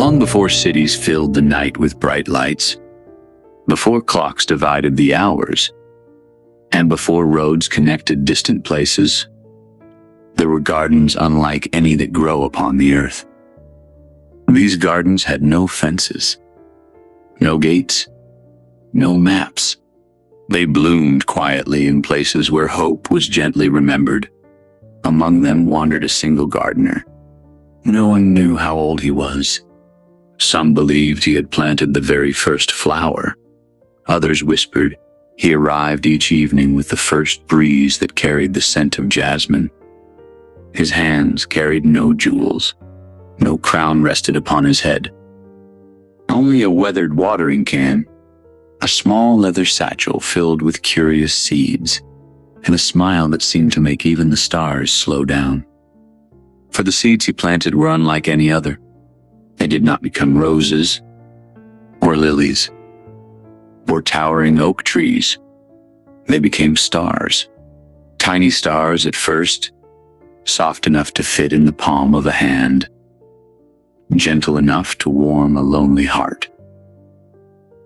Long before cities filled the night with bright lights, before clocks divided the hours, and before roads connected distant places, there were gardens unlike any that grow upon the earth. These gardens had no fences, no gates, no maps. They bloomed quietly in places where hope was gently remembered. Among them wandered a single gardener. No one knew how old he was. Some believed he had planted the very first flower. Others whispered he arrived each evening with the first breeze that carried the scent of jasmine. His hands carried no jewels. No crown rested upon his head. Only a weathered watering can, a small leather satchel filled with curious seeds, and a smile that seemed to make even the stars slow down. For the seeds he planted were unlike any other. They did not become roses, or lilies, or towering oak trees. They became stars. Tiny stars at first, soft enough to fit in the palm of a hand, gentle enough to warm a lonely heart,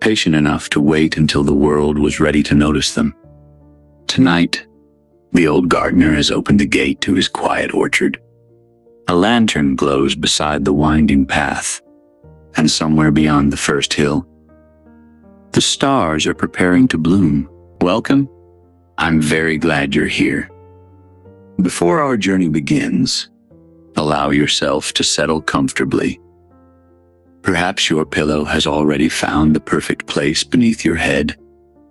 patient enough to wait until the world was ready to notice them. Tonight, the old gardener has opened the gate to his quiet orchard. A lantern glows beside the winding path, and somewhere beyond the first hill, the stars are preparing to bloom. Welcome. I'm very glad you're here. Before our journey begins, allow yourself to settle comfortably. Perhaps your pillow has already found the perfect place beneath your head.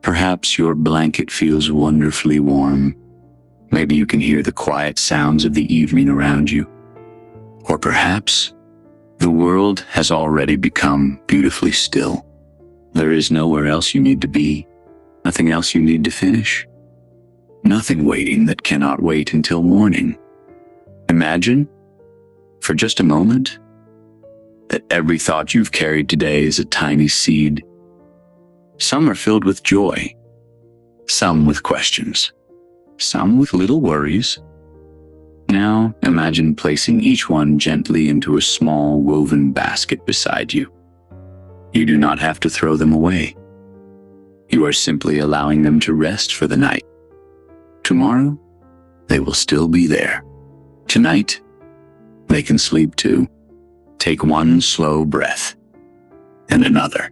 Perhaps your blanket feels wonderfully warm. Maybe you can hear the quiet sounds of the evening around you. Or perhaps the world has already become beautifully still. There is nowhere else you need to be, nothing else you need to finish, nothing waiting that cannot wait until morning. Imagine, for just a moment, that every thought you've carried today is a tiny seed. Some are filled with joy, some with questions, some with little worries. Now imagine placing each one gently into a small woven basket beside you. You do not have to throw them away. You are simply allowing them to rest for the night. Tomorrow, they will still be there. Tonight, they can sleep too. Take one slow breath, and another.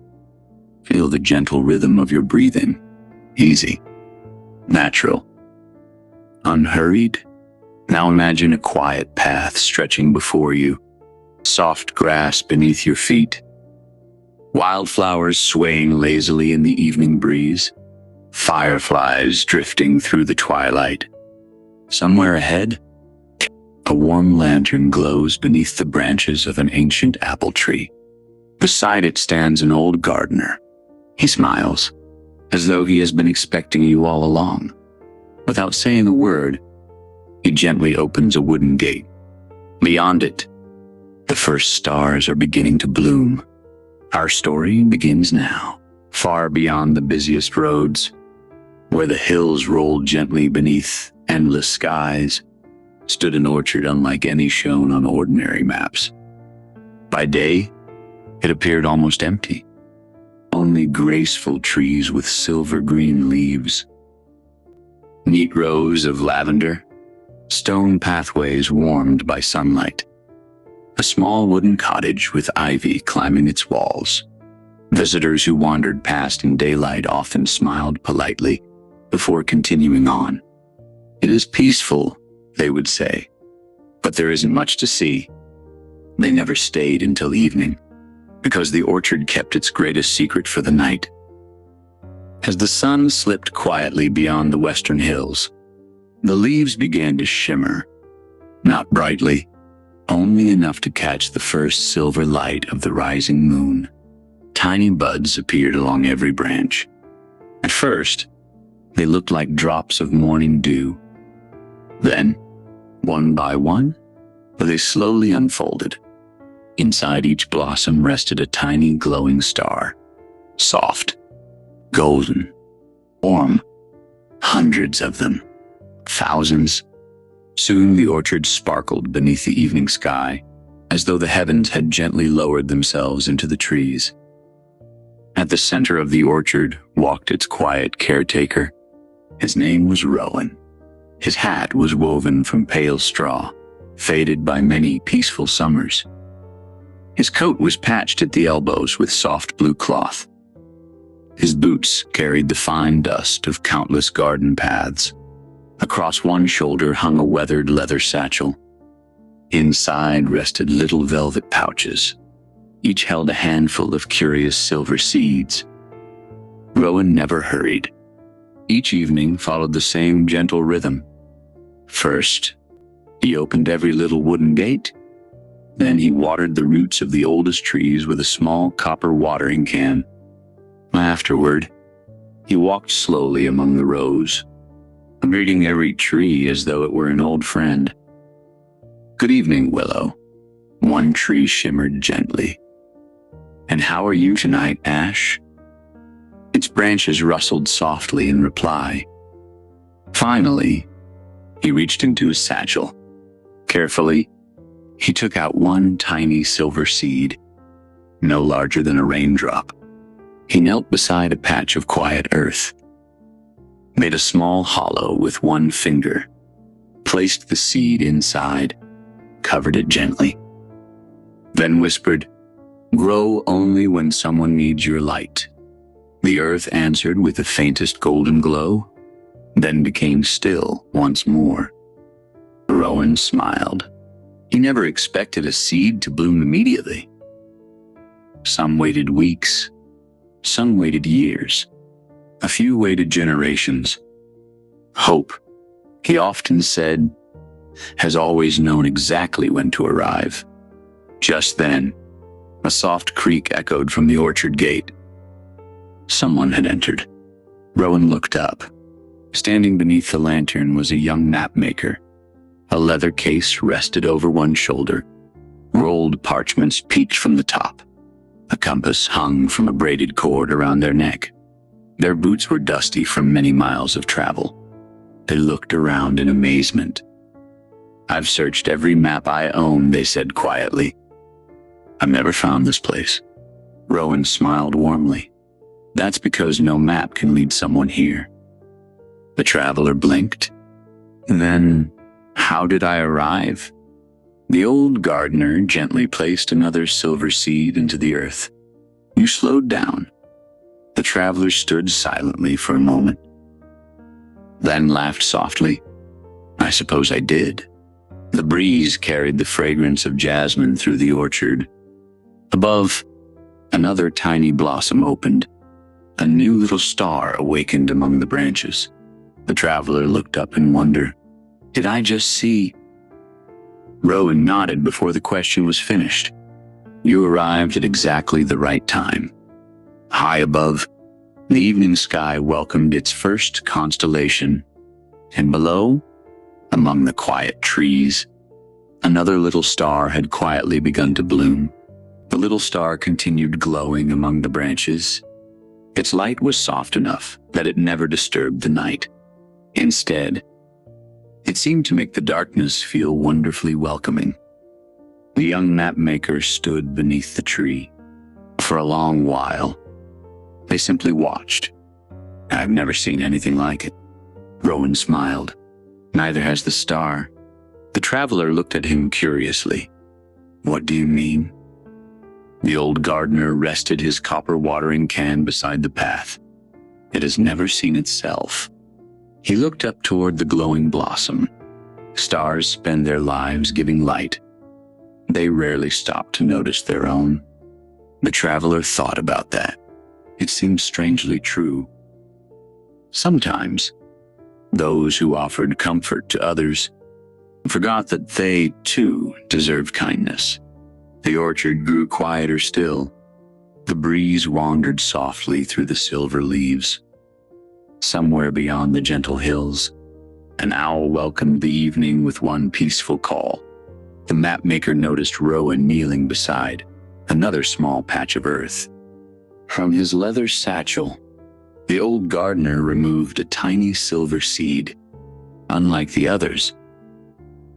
Feel the gentle rhythm of your breathing. Easy, natural, unhurried. Now imagine a quiet path stretching before you, soft grass beneath your feet, wildflowers swaying lazily in the evening breeze, fireflies drifting through the twilight. Somewhere ahead, a warm lantern glows beneath the branches of an ancient apple tree. Beside it stands an old gardener. He smiles, as though he has been expecting you all along. Without saying a word, he gently opens a wooden gate. Beyond it, the first stars are beginning to bloom. Our story begins now, far beyond the busiest roads, where the hills rolled gently beneath endless skies, stood an orchard unlike any shown on ordinary maps. By day, it appeared almost empty. Only graceful trees with silver green leaves, neat rows of lavender, stone pathways warmed by sunlight, a small wooden cottage with ivy climbing its walls. Visitors who wandered past in daylight often smiled politely before continuing on. It is peaceful, they would say, but there isn't much to see. They never stayed until evening, because the orchard kept its greatest secret for the night. As the sun slipped quietly beyond the western hills, the leaves began to shimmer, not brightly, only enough to catch the first silver light of the rising moon. Tiny buds appeared along every branch. At first, they looked like drops of morning dew. Then, one by one, they slowly unfolded. Inside each blossom rested a tiny glowing star, soft, golden, warm, hundreds of them. Thousands. Soon the orchard sparkled beneath the evening sky, as though the heavens had gently lowered themselves into the trees. At the center of the orchard walked its quiet caretaker. His name was Rowan. His hat was woven from pale straw, faded by many peaceful summers. His coat was patched at the elbows with soft blue cloth. His boots carried the fine dust of countless garden paths. Across one shoulder hung a weathered leather satchel. Inside rested little velvet pouches. Each held a handful of curious silver seeds. Rowan never hurried. Each evening followed the same gentle rhythm. First, he opened every little wooden gate. Then he watered the roots of the oldest trees with a small copper watering can. Afterward, he walked slowly among the rows, greeting every tree as though it were an old friend. "Good evening, Willow." One tree shimmered gently. "And how are you tonight, Ash?" Its branches rustled softly in reply. Finally, he reached into his satchel. Carefully, he took out one tiny silver seed, no larger than a raindrop. He knelt beside a patch of quiet earth, made a small hollow with one finger, placed the seed inside, covered it gently, then whispered, "Grow only when someone needs your light." The earth answered with the faintest golden glow, then became still once more. Rowan smiled. He never expected a seed to bloom immediately. Some waited weeks, some waited years, a few waited generations. Hope, he often said, has always known exactly when to arrive. Just then, a soft creak echoed from the orchard gate. Someone had entered. Rowan looked up. Standing beneath the lantern was a young mapmaker. A leather case rested over one shoulder. Rolled parchments peeked from the top. A compass hung from a braided cord around their neck. Their boots were dusty from many miles of travel. They looked around in amazement. "I've searched every map I own," they said quietly. "I've never found this place." Rowan smiled warmly. "That's because no map can lead someone here." The traveler blinked. "Then, how did I arrive?" The old gardener gently placed another silver seed into the earth. "You slowed down." The traveler stood silently for a moment, then laughed softly. "I suppose I did." The breeze carried the fragrance of jasmine through the orchard. Above, another tiny blossom opened. A new little star awakened among the branches. The traveler looked up in wonder. "Did I just see?" Rowan nodded before the question was finished. "You arrived at exactly the right time." High above, the evening sky welcomed its first constellation, and below, among the quiet trees, another little star had quietly begun to bloom. The little star continued glowing among the branches. Its light was soft enough that it never disturbed the night. Instead, it seemed to make the darkness feel wonderfully welcoming. The young mapmaker stood beneath the tree. For a long while, they simply watched. "I've never seen anything like it." Rowan smiled. "Neither has the star." The traveler looked at him curiously. "What do you mean?" The old gardener rested his copper watering can beside the path. "It has never seen itself." He looked up toward the glowing blossom. Stars spend their lives giving light. They rarely stop to notice their own. The traveler thought about that. It seemed strangely true. Sometimes, those who offered comfort to others forgot that they, too, deserved kindness. The orchard grew quieter still. The breeze wandered softly through the silver leaves. Somewhere beyond the gentle hills, an owl welcomed the evening with one peaceful call. The mapmaker noticed Rowan kneeling beside another small patch of earth. From his leather satchel, the old gardener removed a tiny silver seed. Unlike the others,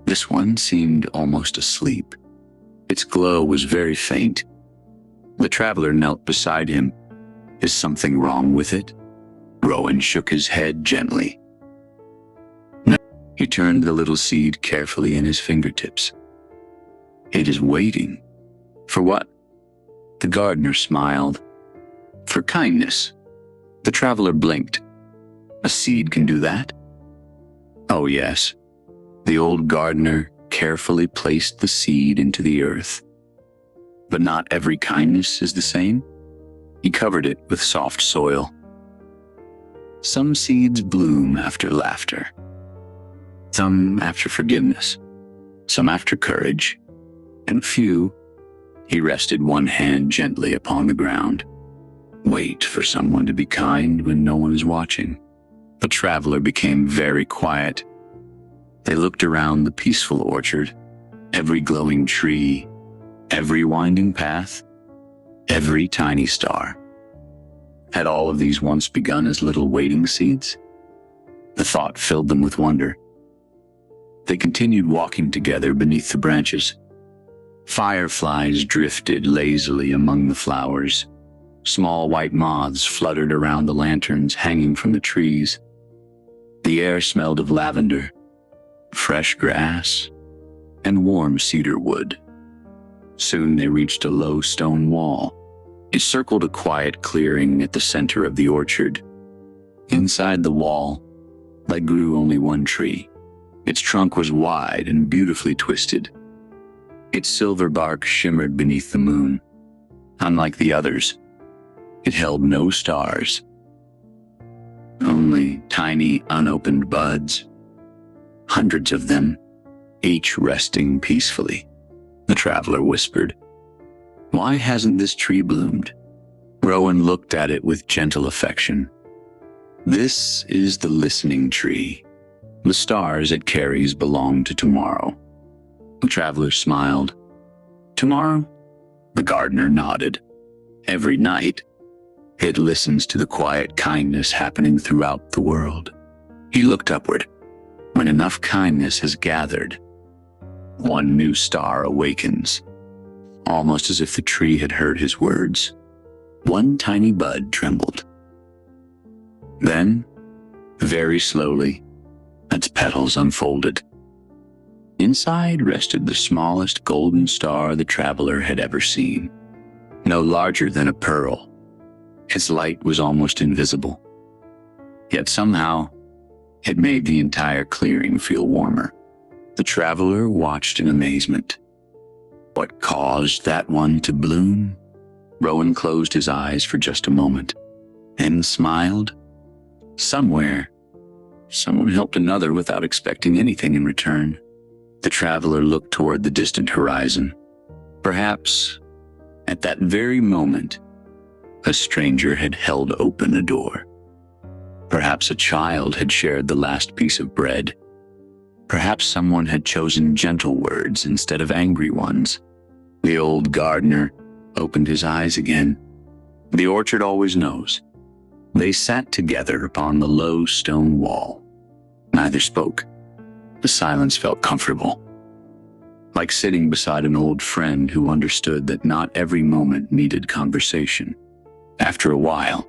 this one seemed almost asleep. Its glow was very faint. The traveler knelt beside him. Is something wrong with it? Rowan shook his head gently. No. He turned the little seed carefully in his fingertips. It is waiting. For what? The gardener smiled. For kindness. The traveler blinked. A seed can do that? Oh, yes. The old gardener carefully placed the seed into the earth. But not every kindness is the same. He covered it with soft soil. Some seeds bloom after laughter. Some after forgiveness. Some after courage. And few, he rested one hand gently upon the ground. Wait for someone to be kind when no one is watching. The traveler became very quiet. They looked around the peaceful orchard, every glowing tree, every winding path, every tiny star. Had all of these once begun as little waiting seeds? The thought filled them with wonder. They continued walking together beneath the branches. Fireflies drifted lazily among the flowers. Small white moths fluttered around the lanterns hanging from the trees. The air smelled of lavender, fresh grass, and warm cedar wood. Soon they reached a low stone wall. It circled a quiet clearing at the center of the orchard. Inside the wall, there grew only one tree. Its trunk was wide and beautifully twisted. Its silver bark shimmered beneath the moon. Unlike the others, it held no stars. Only tiny, unopened buds. Hundreds of them, each resting peacefully. The traveler whispered, "Why hasn't this tree bloomed?" Rowan looked at it with gentle affection. This is the listening tree. The stars it carries belong to tomorrow. The traveler smiled. Tomorrow? The gardener nodded. Every night, it listens to the quiet kindness happening throughout the world. He looked upward. When enough kindness has gathered, one new star awakens. Almost as if the tree had heard his words, one tiny bud trembled. Then, very slowly, its petals unfolded. Inside rested the smallest golden star the traveler had ever seen. No larger than a pearl. Its light was almost invisible. Yet somehow, it made the entire clearing feel warmer. The traveler watched in amazement. What caused that one to bloom? Rowan closed his eyes for just a moment, and smiled. Somewhere, someone helped another without expecting anything in return. The traveler looked toward the distant horizon. Perhaps, at that very moment, a stranger had held open a door. Perhaps a child had shared the last piece of bread. Perhaps someone had chosen gentle words instead of angry ones. The old gardener opened his eyes again. The orchard always knows. They sat together upon the low stone wall. Neither spoke. The silence felt comfortable, like sitting beside an old friend who understood that not every moment needed conversation. After a while,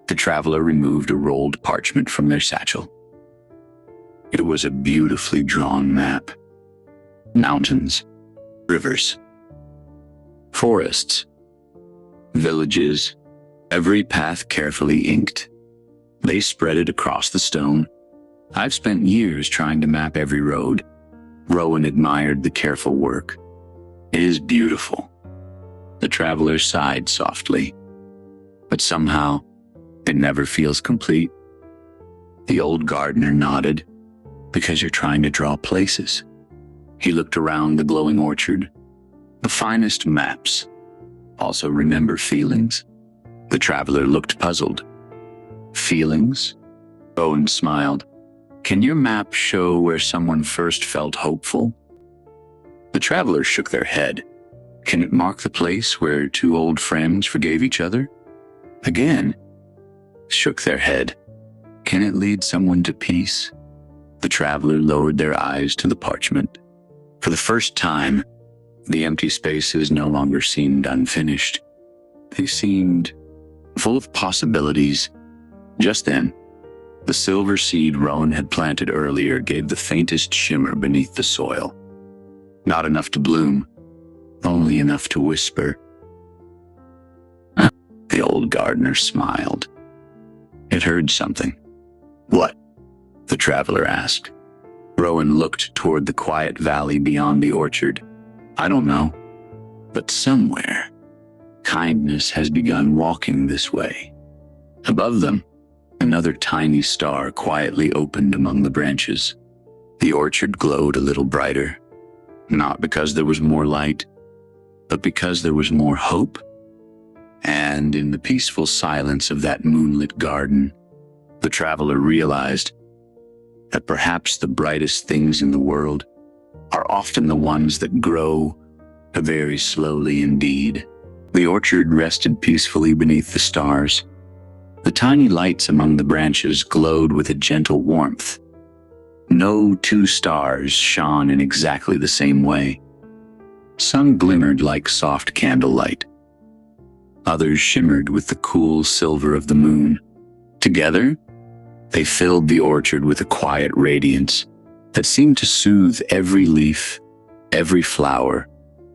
the traveler removed a rolled parchment from their satchel. It was a beautifully drawn map. Mountains, rivers, forests, villages, every path carefully inked. They spread it across the stone. I've spent years trying to map every road. Rowan admired the careful work. It is beautiful. The traveler sighed softly. But somehow, it never feels complete. The old gardener nodded. Because you're trying to draw places. He looked around the glowing orchard. The finest maps. Also remember feelings. The traveler looked puzzled. Feelings? Rowan smiled. Can your map show where someone first felt hopeful? The travelers shook their head. Can it mark the place where two old friends forgave each other? Again, shook their head. Can it lead someone to peace? The traveler lowered their eyes to the parchment. For the first time, The empty spaces no longer seemed unfinished. They seemed full of possibilities. Just then, the silver seed Rowan had planted earlier gave the faintest shimmer beneath the soil. Not enough to bloom, only enough to whisper. The old gardener smiled. It heard something. What? The traveler asked. Rowan looked toward the quiet valley beyond the orchard. I don't know, but somewhere, kindness has begun walking this way. Above them, another tiny star quietly opened among the branches. The orchard glowed a little brighter, not because there was more light, but because there was more hope. And in the peaceful silence of that moonlit garden, the traveler realized that perhaps the brightest things in the world are often the ones that grow very slowly indeed. The orchard rested peacefully beneath the stars. The tiny lights among the branches glowed with a gentle warmth. No two stars shone in exactly the same way. Some glimmered like soft candlelight. Others shimmered with the cool silver of the moon. Together, they filled the orchard with a quiet radiance that seemed to soothe every leaf, every flower,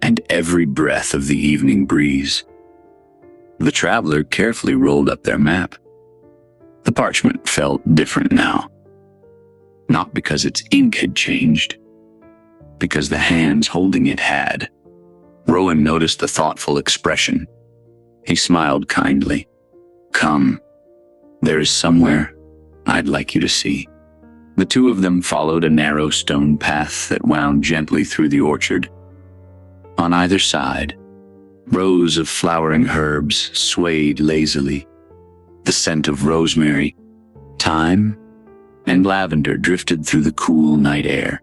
and every breath of the evening breeze. The traveler carefully rolled up their map. The parchment felt different now. Not because its ink had changed, because the hands holding it had. Rowan noticed the thoughtful expression. He smiled kindly. Come, there is somewhere I'd like you to see. The two of them followed a narrow stone path that wound gently through the orchard. On either side, rows of flowering herbs swayed lazily. The scent of rosemary, thyme, and lavender drifted through the cool night air.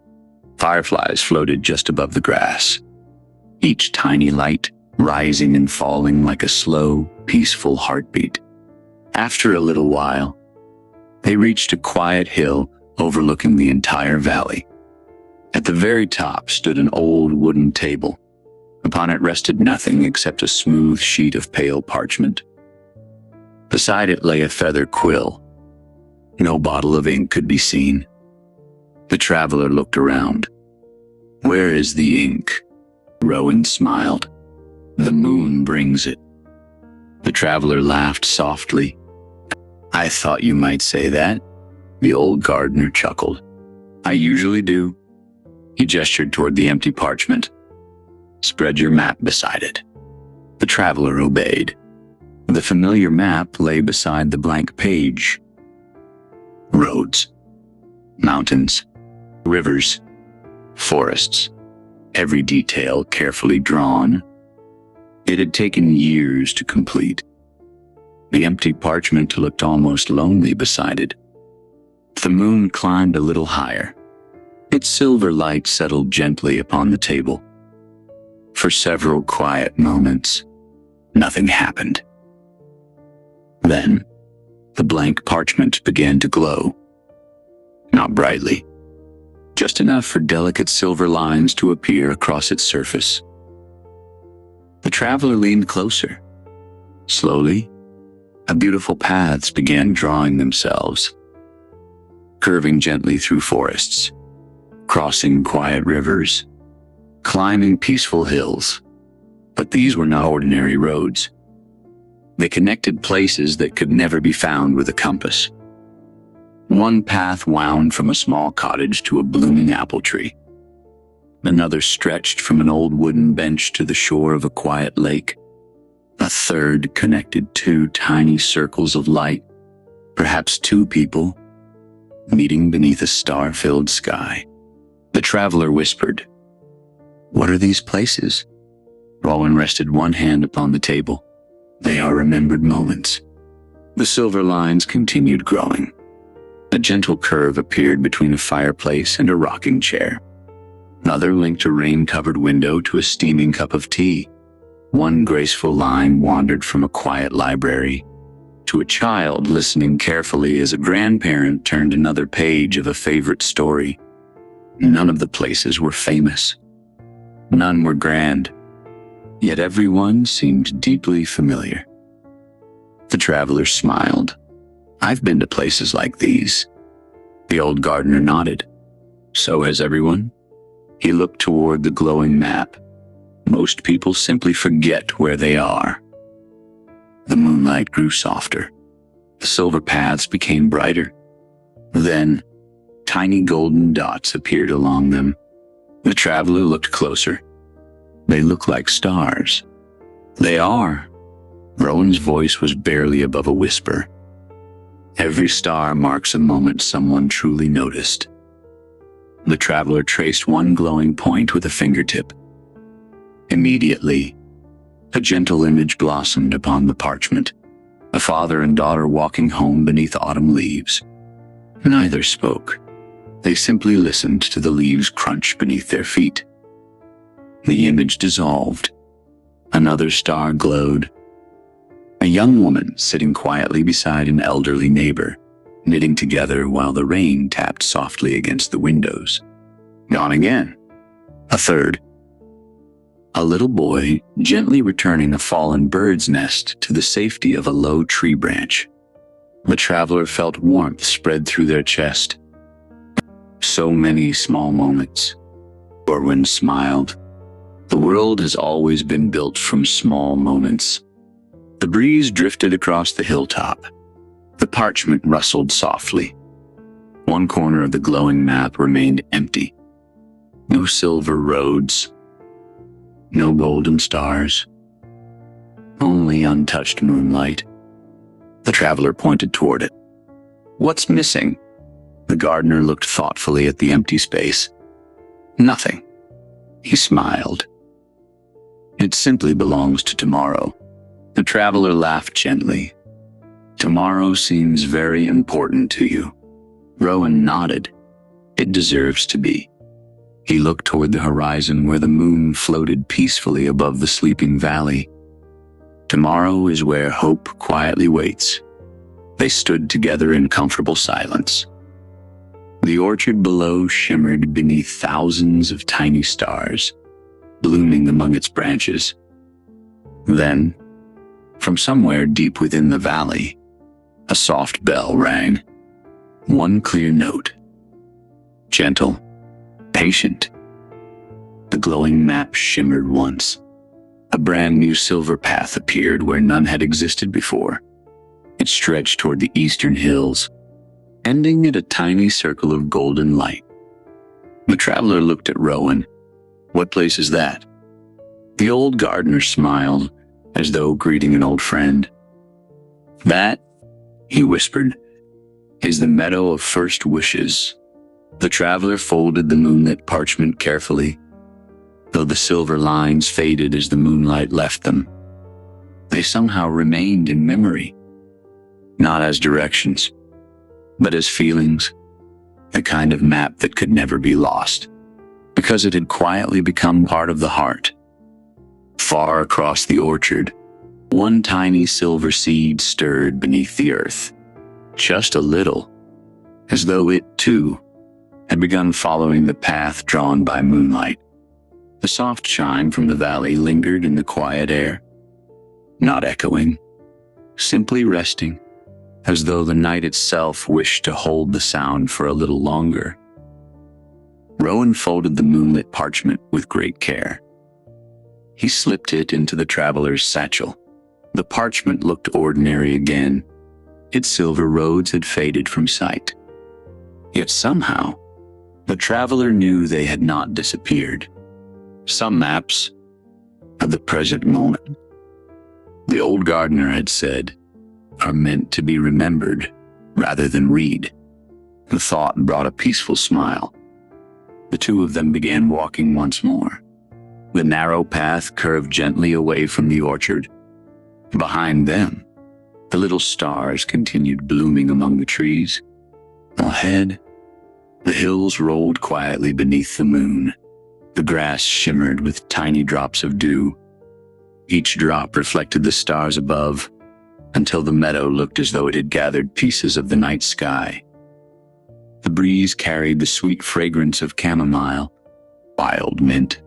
Fireflies floated just above the grass, each tiny light rising and falling like a slow, peaceful heartbeat. After a little while, they reached a quiet hill overlooking the entire valley. At the very top stood an old wooden table. Upon it rested nothing except a smooth sheet of pale parchment. Beside it lay a feather quill. No bottle of ink could be seen. The traveler looked around. Where is the ink? Rowan smiled. The moon brings it. The traveler laughed softly. I thought you might say that. The old gardener chuckled. I usually do. He gestured toward the empty parchment. Spread your map beside it. The traveler obeyed. The familiar map lay beside the blank page. Roads, mountains, rivers, forests, every detail carefully drawn. It had taken years to complete. The empty parchment looked almost lonely beside it. The moon climbed a little higher. Its silver light settled gently upon the table. For several quiet moments, nothing happened. Then, the blank parchment began to glow. Not brightly, just enough for delicate silver lines to appear across its surface. The traveler leaned closer. Slowly, beautiful paths began drawing themselves, curving gently through forests, crossing quiet rivers, climbing peaceful hills. But these were not ordinary roads. They connected places that could never be found with a compass. One path wound from a small cottage to a blooming apple tree. Another stretched from an old wooden bench to the shore of a quiet lake. A third connected two tiny circles of light, perhaps two people, meeting beneath a star-filled sky. The traveler whispered, "What are these places?" Rowan rested one hand upon the table. They are remembered moments. The silver lines continued growing. A gentle curve appeared between a fireplace and a rocking chair. Another linked a rain-covered window to a steaming cup of tea. One graceful line wandered from a quiet library to a child listening carefully as a grandparent turned another page of a favorite story. None of the places were famous. None were grand, yet everyone seemed deeply familiar. The traveler smiled. "I've been to places like these." The old gardener nodded. "So has everyone?" He looked toward the glowing map. "Most people simply forget where they are." The moonlight grew softer. The silver paths became brighter. Then, tiny golden dots appeared along them. The traveler looked closer. "They look like stars." "They are." Rowan's voice was barely above a whisper. "Every star marks a moment someone truly noticed." The traveler traced one glowing point with a fingertip. Immediately, a gentle image blossomed upon the parchment. A father and daughter walking home beneath autumn leaves. Neither spoke. They simply listened to the leaves crunch beneath their feet. The image dissolved. Another star glowed. A young woman sitting quietly beside an elderly neighbor, knitting together while the rain tapped softly against the windows. Gone again. A third. A little boy gently returning a fallen bird's nest to the safety of a low tree branch. The traveler felt warmth spread through their chest. So many small moments. Orwin smiled. The world has always been built from small moments. The breeze drifted across the hilltop. The parchment rustled softly. One corner of the glowing map remained empty. No silver roads. No golden stars. Only untouched moonlight. The traveler pointed toward it. "What's missing?" The gardener looked thoughtfully at the empty space. "Nothing." He smiled. "It simply belongs to tomorrow." The traveler laughed gently. "Tomorrow seems very important to you." Rowan nodded. "It deserves to be." He looked toward the horizon where the moon floated peacefully above the sleeping valley. Tomorrow is where hope quietly waits. They stood together in comfortable silence. The orchard below shimmered beneath thousands of tiny stars, blooming among its branches. Then, from somewhere deep within the valley, a soft bell rang. One clear note. Gentle, patient. The glowing map shimmered once. A brand new silver path appeared where none had existed before. It stretched toward the eastern hills, ending at a tiny circle of golden light. The traveler looked at Rowan. "What place is that?" The old gardener smiled, as though greeting an old friend. "That," he whispered, "is the meadow of first wishes." The traveler folded the moonlit parchment carefully, though the silver lines faded as the moonlight left them. They somehow remained in memory, not as directions, but as feelings, a kind of map that could never be lost, because it had quietly become part of the heart. Far across the orchard, one tiny silver seed stirred beneath the earth, just a little, as though it, too, had begun following the path drawn by moonlight. The soft chime from the valley lingered in the quiet air, not echoing, simply resting, as though the night itself wished to hold the sound for a little longer. Rowan folded the moonlit parchment with great care. He slipped it into the traveler's satchel. The parchment looked ordinary again. Its silver roads had faded from sight. Yet somehow, the traveler knew they had not disappeared. Some maps of the present moment, the old gardener had said, are meant to be remembered rather than read. The thought brought a peaceful smile. The two of them began walking once more. The narrow path curved gently away from the orchard. Behind them, the little stars continued blooming among the trees. Ahead, the hills rolled quietly beneath the moon. The grass shimmered with tiny drops of dew. Each drop reflected the stars above, until the meadow looked as though it had gathered pieces of the night sky. The breeze carried the sweet fragrance of chamomile, wild mint,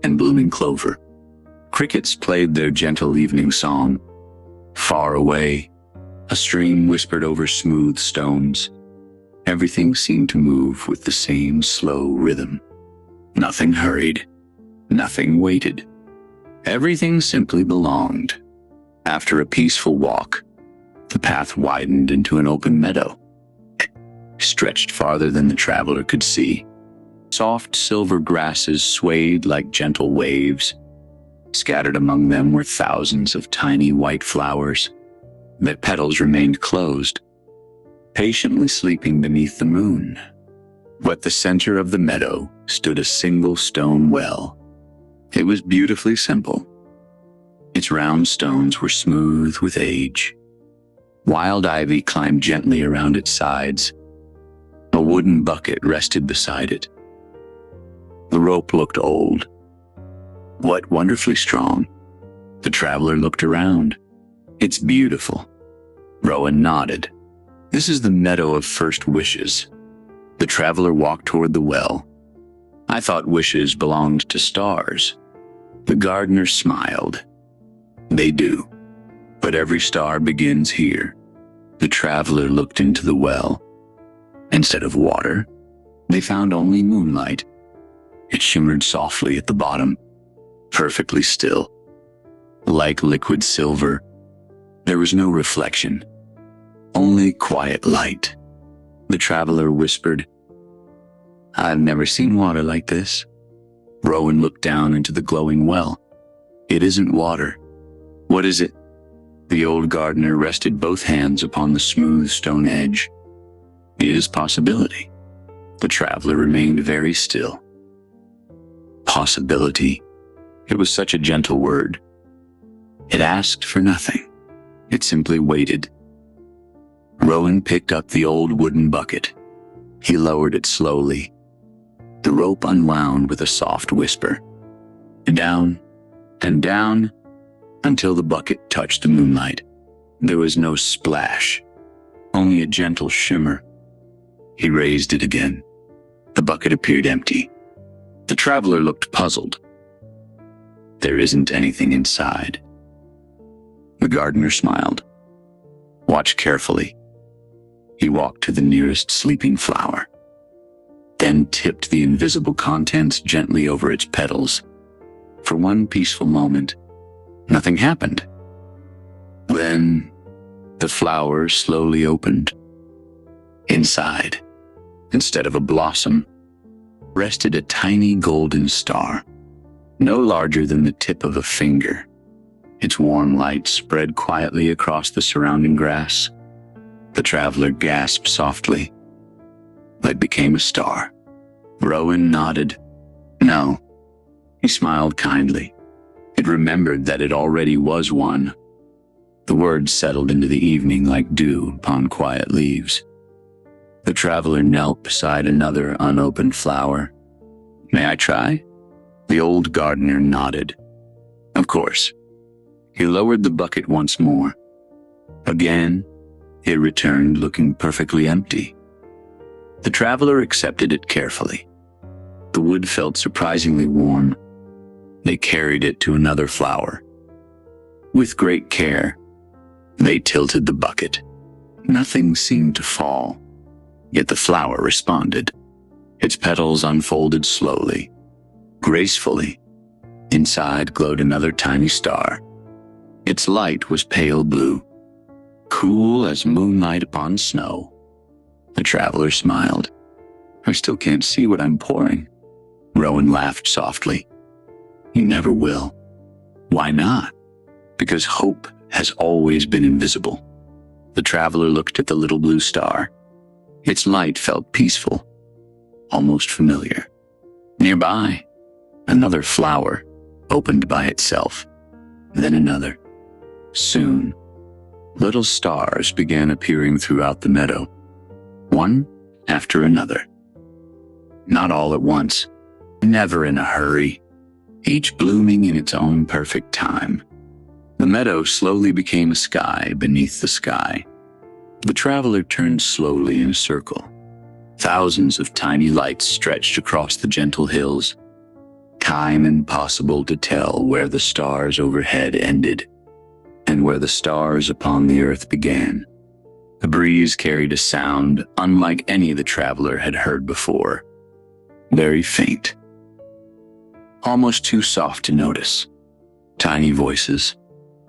and blooming clover. Crickets played their gentle evening song. Far away, a stream whispered over smooth stones. Everything seemed to move with the same slow rhythm. Nothing hurried. Nothing waited. Everything simply belonged. After a peaceful walk, the path widened into an open meadow, stretched farther than the traveler could see. Soft silver grasses swayed like gentle waves. Scattered among them were thousands of tiny white flowers. Their petals remained closed, patiently sleeping beneath the moon. But at the center of the meadow stood a single stone well. It was beautifully simple. Its round stones were smooth with age. Wild ivy climbed gently around its sides. A wooden bucket rested beside it. The rope looked old, but wonderfully strong. The traveler looked around. It's beautiful. Rowan nodded. This is the meadow of first wishes. The traveler walked toward the well. I thought wishes belonged to stars. The gardener smiled. They do, but every star begins here. The traveler looked into the well. Instead of water, they found only moonlight. It shimmered softly at the bottom, perfectly still. Like liquid silver, there was no reflection, only quiet light. The traveler whispered, "I've never seen water like this." Rowan looked down into the glowing well. "It isn't water. What is it?" The old gardener rested both hands upon the smooth stone edge. "It is possibility." The traveler remained very still. Possibility. It was such a gentle word. It asked for nothing. It simply waited. Rowan picked up the old wooden bucket. He lowered it slowly. The rope unwound with a soft whisper. Down and down until the bucket touched the moonlight. There was no splash, only a gentle shimmer. He raised it again. The bucket appeared empty. The traveler looked puzzled. "There isn't anything inside." The gardener smiled. "Watch carefully." He walked to the nearest sleeping flower, then tipped the invisible contents gently over its petals. For one peaceful moment, nothing happened. Then, the flower slowly opened. Inside, instead of a blossom, rested a tiny golden star, no larger than the tip of a finger. Its warm light spread quietly across the surrounding grass. The traveler gasped softly. It became a star. Rowan nodded. No. He smiled kindly. It remembered that it already was one. The words settled into the evening like dew upon quiet leaves. The traveler knelt beside another unopened flower. "May I try?" The old gardener nodded. "Of course." He lowered the bucket once more. Again, it returned looking perfectly empty. The traveler accepted it carefully. The wood felt surprisingly warm. They carried it to another flower. With great care, they tilted the bucket. Nothing seemed to fall. Yet the flower responded. Its petals unfolded slowly, gracefully. Inside glowed another tiny star. Its light was pale blue, cool as moonlight upon snow. The traveler smiled. "I still can't see what I'm pouring." Rowan laughed softly. "You never will." "Why not?" "Because hope has always been invisible." The traveler looked at the little blue star. Its light felt peaceful, almost familiar. Nearby, another flower opened by itself, then another. Soon, little stars began appearing throughout the meadow, one after another. Not all at once, never in a hurry, each blooming in its own perfect time. The meadow slowly became a sky beneath the sky. The traveler turned slowly in a circle. Thousands of tiny lights stretched across the gentle hills. time impossible to tell where the stars overhead ended and where the stars upon the earth began. The breeze carried a sound unlike any the traveler had heard before, very faint, almost too soft to notice. Tiny voices,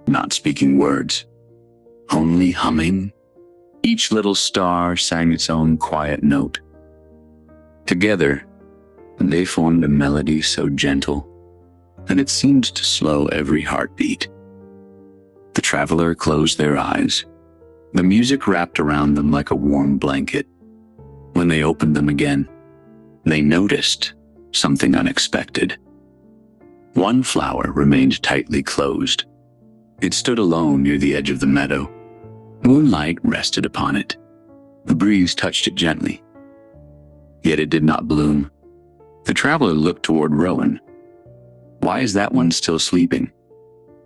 not speaking words, only humming. Each little star sang its own quiet note. Together, they formed a melody so gentle that it seemed to slow every heartbeat. The traveler closed their eyes. The music wrapped around them like a warm blanket. When they opened them again, they noticed something unexpected. One flower remained tightly closed. It stood alone near the edge of the meadow. Moonlight rested upon it. The breeze touched it gently. Yet it did not bloom. The traveler looked toward Rowan. Why is that one still sleeping?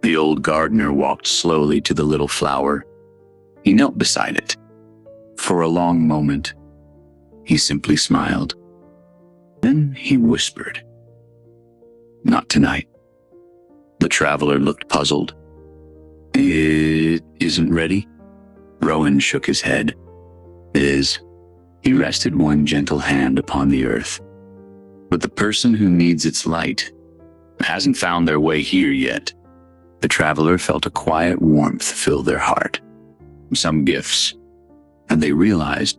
The old gardener walked slowly to the little flower. He knelt beside it. For a long moment, he simply smiled. Then he whispered, "Not tonight." The traveler looked puzzled. "It isn't ready?" Rowan shook his head. "It is." He rested one gentle hand upon the earth. "But the person who needs its light hasn't found their way here yet." The traveler felt a quiet warmth fill their heart. Some gifts, and they realized,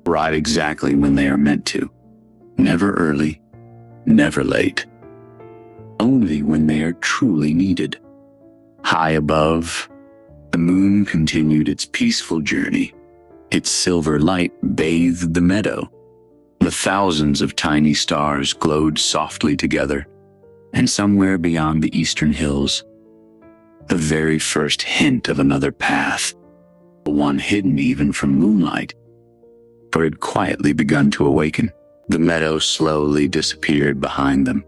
arrive exactly when they are meant to. Never early, never late. Only when they are truly needed. High above, the moon continued its peaceful journey. Its silver light bathed the meadow. The thousands of tiny stars glowed softly together, and somewhere beyond the eastern hills, the very first hint of another path, one hidden even from moonlight, for it had quietly begun to awaken. The meadow slowly disappeared behind them.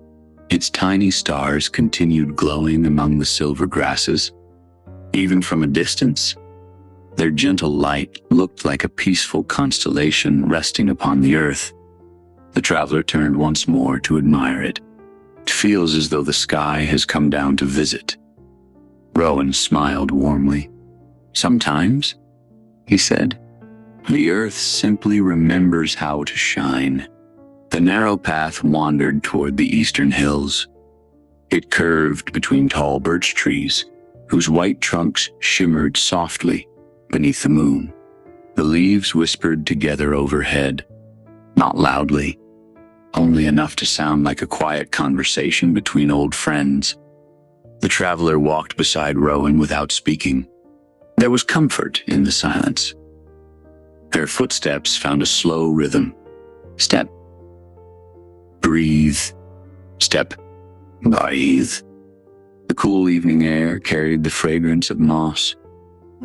Its tiny stars continued glowing among the silver grasses. Even from a distance, their gentle light looked like a peaceful constellation resting upon the earth. The traveler turned once more to admire it. It feels as though the sky has come down to visit. Rowan smiled warmly. "Sometimes," he said, "the earth simply remembers how to shine." The narrow path wandered toward the eastern hills. It curved between tall birch trees, whose white trunks shimmered softly beneath the moon. The leaves whispered together overhead, not loudly, only enough to sound like a quiet conversation between old friends. The traveler walked beside Rowan without speaking. There was comfort in the silence. Their footsteps found a slow rhythm. Step. Breathe. Step. Breathe. The cool evening air carried the fragrance of moss,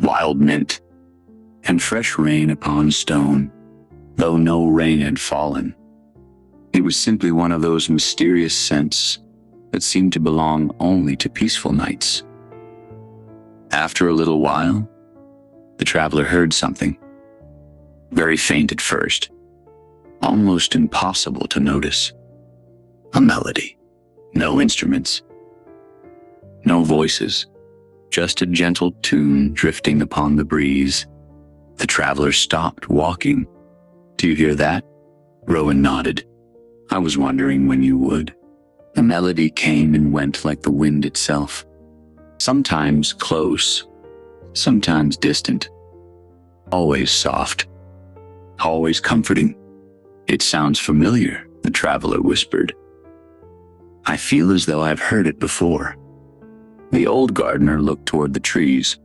wild mint, and fresh rain upon stone, though no rain had fallen. It was simply one of those mysterious scents that seemed to belong only to peaceful nights. After a little while, the traveler heard something, very faint at first, almost impossible to notice. A melody, no instruments, no voices, just a gentle tune drifting upon the breeze. The traveler stopped walking. "Do you hear that?" Rowan nodded. "I was wondering when you would." The melody came and went like the wind itself, sometimes close, sometimes distant, always soft, always comforting. "It sounds familiar," the traveler whispered. "I feel as though I've heard it before." The old gardener looked toward the trees.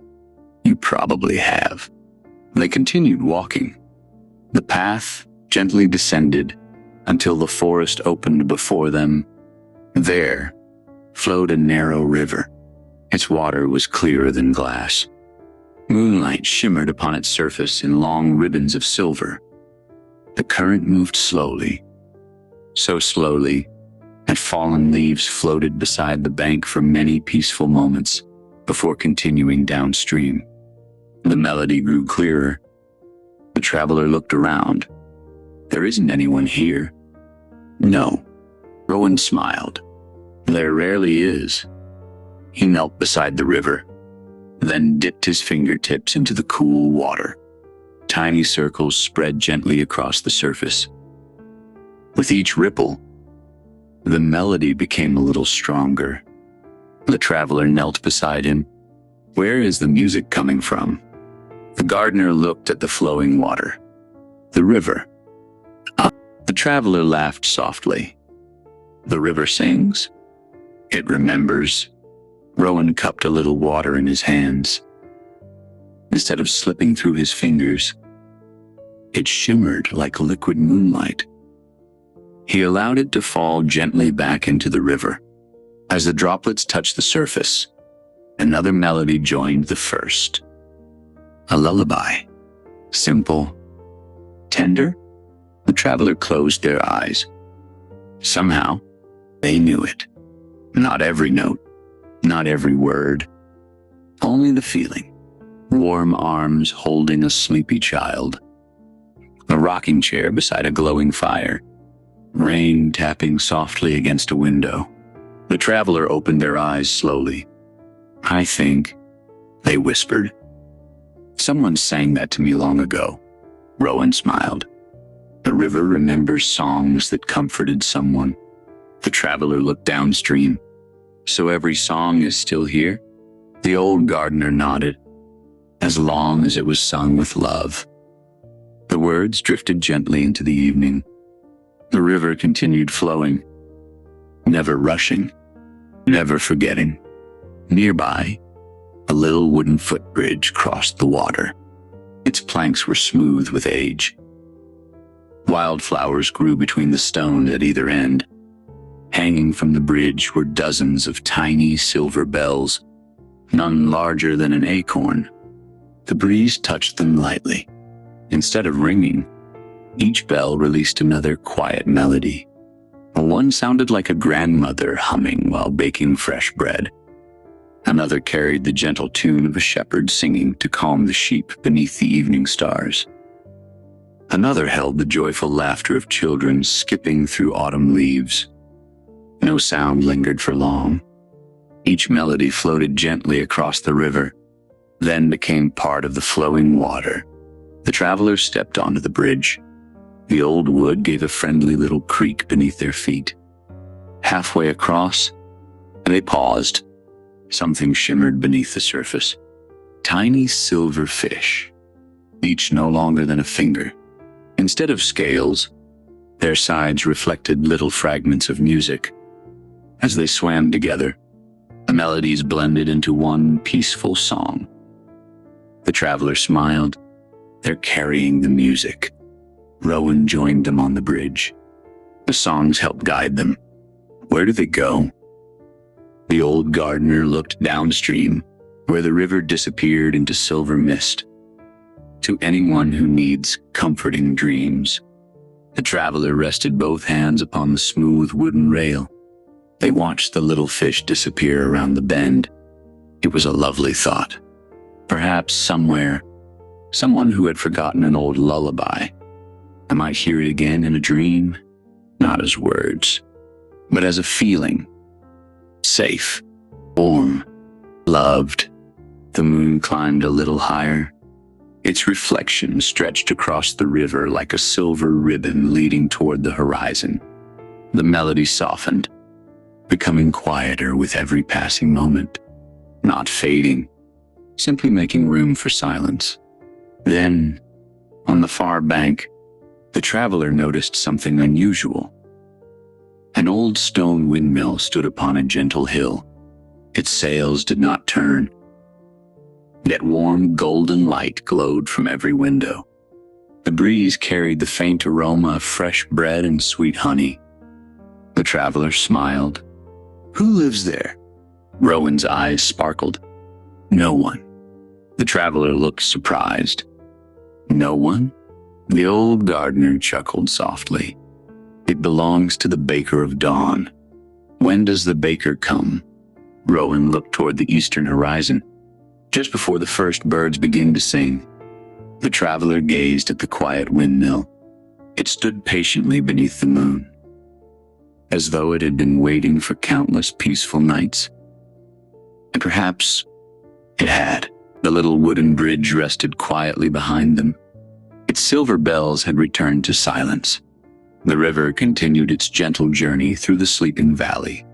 "You probably have." They continued walking. The path gently descended until the forest opened before them. There flowed a narrow river. Its water was clearer than glass. Moonlight shimmered upon its surface in long ribbons of silver. The current moved slowly, so slowly that fallen leaves floated beside the bank for many peaceful moments before continuing downstream. The melody grew clearer. The traveler looked around. "There isn't anyone here." "No." Rowan smiled. There rarely is. He knelt beside the river, then dipped his fingertips into the cool water. Tiny circles spread gently across the surface. With each ripple, the melody became a little stronger. The traveler knelt beside him. Where is the music coming from? The gardener looked at the flowing water. The river. The traveler laughed softly. The river sings. It remembers. Rowan cupped a little water in his hands. Instead of slipping through his fingers, it shimmered like liquid moonlight. He allowed it to fall gently back into the river. As the droplets touched the surface, another melody joined the first. A lullaby. Simple. Tender. The traveler closed their eyes. Somehow, they knew it. Not every note, not every word. Only the feeling. Warm arms holding a sleepy child. A rocking chair beside a glowing fire. Rain tapping softly against a window. The traveler opened their eyes slowly. I think, they whispered. Someone sang that to me long ago. Rowan smiled. The river remembers songs that comforted someone. The traveler looked downstream. So every song is still here? The old gardener nodded. As long as it was sung with love. The words drifted gently into the evening. The river continued flowing, never rushing, never forgetting. Nearby, a little wooden footbridge crossed the water. Its planks were smooth with age. Wildflowers grew between the stones at either end. Hanging from the bridge were dozens of tiny silver bells, none larger than an acorn. The breeze touched them lightly. Instead of ringing, each bell released another quiet melody. One sounded like a grandmother humming while baking fresh bread. Another carried the gentle tune of a shepherd singing to calm the sheep beneath the evening stars. Another held the joyful laughter of children skipping through autumn leaves. No sound lingered for long. Each melody floated gently across the river, then became part of the flowing water. The travelers stepped onto the bridge. The old wood gave a friendly little creak beneath their feet. Halfway across, they paused. Something shimmered beneath the surface. Tiny silver fish, each no longer than a finger. Instead of scales, their sides reflected little fragments of music. As they swam together, the melodies blended into one peaceful song. The traveler smiled. They're carrying the music. Rowan joined them on the bridge. The songs helped guide them. Where do they go? The old gardener looked downstream, where the river disappeared into silver mist. To anyone who needs comforting dreams. The traveler rested both hands upon the smooth wooden rail. They watched the little fish disappear around the bend. It was a lovely thought. Perhaps somewhere, someone who had forgotten an old lullaby. I might hear it again in a dream, not as words, but as a feeling. Safe, warm, loved. The moon climbed a little higher. Its reflection stretched across the river like a silver ribbon leading toward the horizon. The melody softened, becoming quieter with every passing moment, not fading, simply making room for silence. Then, on the far bank, the traveler noticed something unusual. An old stone windmill stood upon a gentle hill. Its sails did not turn, yet warm golden light glowed from every window. The breeze carried the faint aroma of fresh bread and sweet honey. The traveler smiled. Who lives there? Rowan's eyes sparkled. No one. The traveler looked surprised. No one? The old gardener chuckled softly. It belongs to the Baker of Dawn. When does the baker come? Rowan looked toward the eastern horizon, just before the first birds began to sing. The traveler gazed at the quiet windmill. It stood patiently beneath the moon. as though it had been waiting for countless peaceful nights. And perhaps it had. The little wooden bridge rested quietly behind them. Its silver bells had returned to silence. The river continued its gentle journey through the sleeping valley.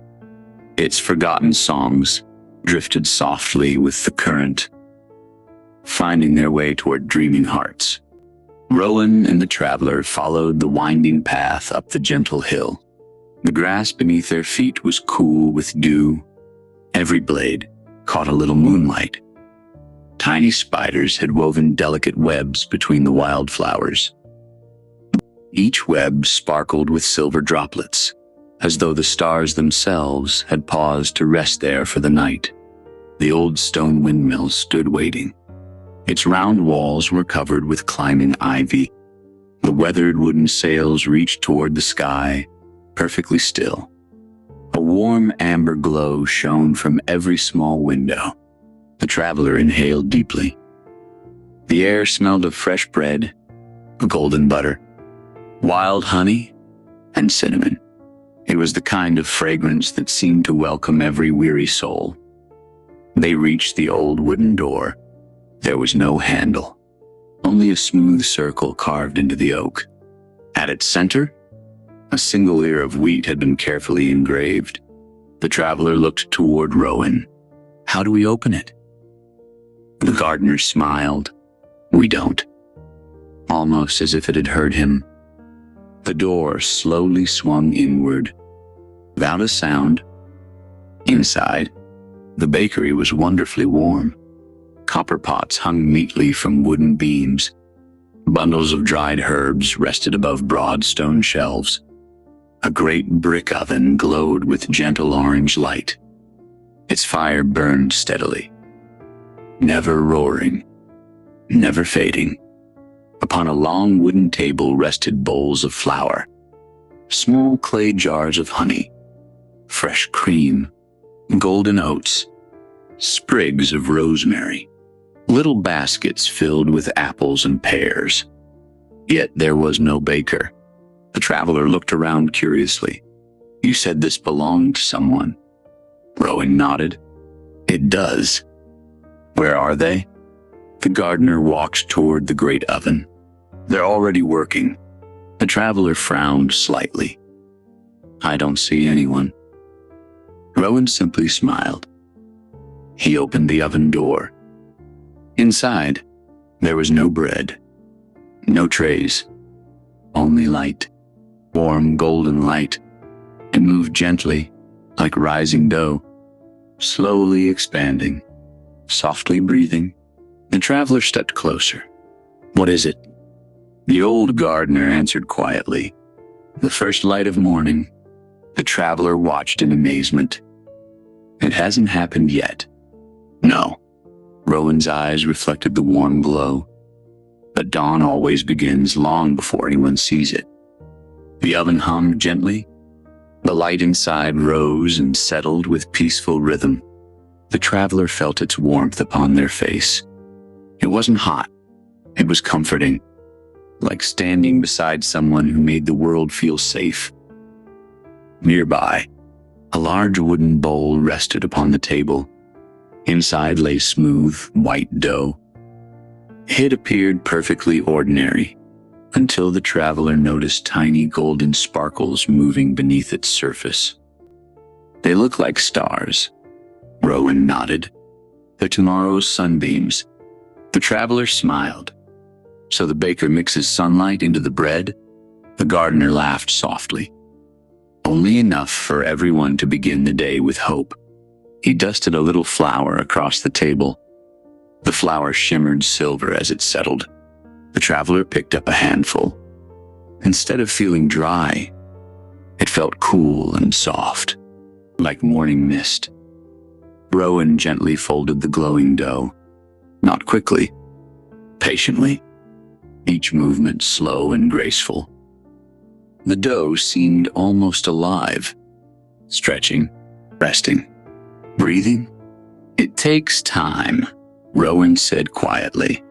Its forgotten songs drifted softly with the current, finding their way toward dreaming hearts. Rowan and the traveler followed the winding path up the gentle hill. The grass beneath their feet was cool with dew. Every blade caught a little moonlight. Tiny spiders had woven delicate webs between the wildflowers. Each web sparkled with silver droplets, as though the stars themselves had paused to rest there for the night. The old stone windmill stood waiting. Its round walls were covered with climbing ivy. The weathered wooden sails reached toward the sky, perfectly still. A warm amber glow shone from every small window. The traveler inhaled deeply. The air smelled of fresh bread, golden butter, wild honey, and cinnamon. It was the kind of fragrance that seemed to welcome every weary soul. They reached the old wooden door. There was no handle, only a smooth circle carved into the oak. At its center, a single ear of wheat had been carefully engraved. The traveler looked toward Rowan. "How do we open it?" The gardener smiled. "We don't." Almost as if it had heard him. The door slowly swung inward. Without a sound, inside, the bakery was wonderfully warm. Copper pots hung neatly from wooden beams. Bundles of dried herbs rested above broad stone shelves. A great brick oven glowed with gentle orange light. Its fire burned steadily, never roaring, never fading. Upon a long wooden table rested bowls of flour, small clay jars of honey, fresh cream, golden oats, sprigs of rosemary, little baskets filled with apples and pears. Yet there was no baker. The traveler looked around curiously. "You said this belonged to someone." Rowan nodded. "It does." "Where are they?" The gardener walked toward the great oven. "They're already working." The traveler frowned slightly. "I don't see anyone." Rowan simply smiled. He opened the oven door. Inside, there was no bread, no trays, only light, warm golden light. It moved gently, like rising dough, slowly expanding, softly breathing. The traveler stepped closer. "What is it?" The old gardener answered quietly. "The first light of morning." The traveler watched in amazement. "It hasn't happened yet." "No." Rowan's eyes reflected the warm glow. "But dawn always begins long before anyone sees it." The oven hummed gently. The light inside rose and settled with peaceful rhythm. The traveler felt its warmth upon their face. It wasn't hot. It was comforting, like standing beside someone who made the world feel safe. Nearby, a large wooden bowl rested upon the table. Inside lay smooth, white dough. It appeared perfectly ordinary, until the traveler noticed tiny golden sparkles moving beneath its surface. "They look like stars." Rowan nodded. "They're tomorrow's sunbeams." The traveler smiled. "So the baker mixes sunlight into the bread?" The gardener laughed softly. "Only enough for everyone to begin the day with hope." He dusted a little flour across the table. The flour shimmered silver as it settled. The traveler picked up a handful. Instead of feeling dry, it felt cool and soft, like morning mist. Rowan gently folded the glowing dough. Not quickly, patiently, each movement slow and graceful. The dough seemed almost alive, stretching, resting, breathing. "It takes time," Rowan said quietly.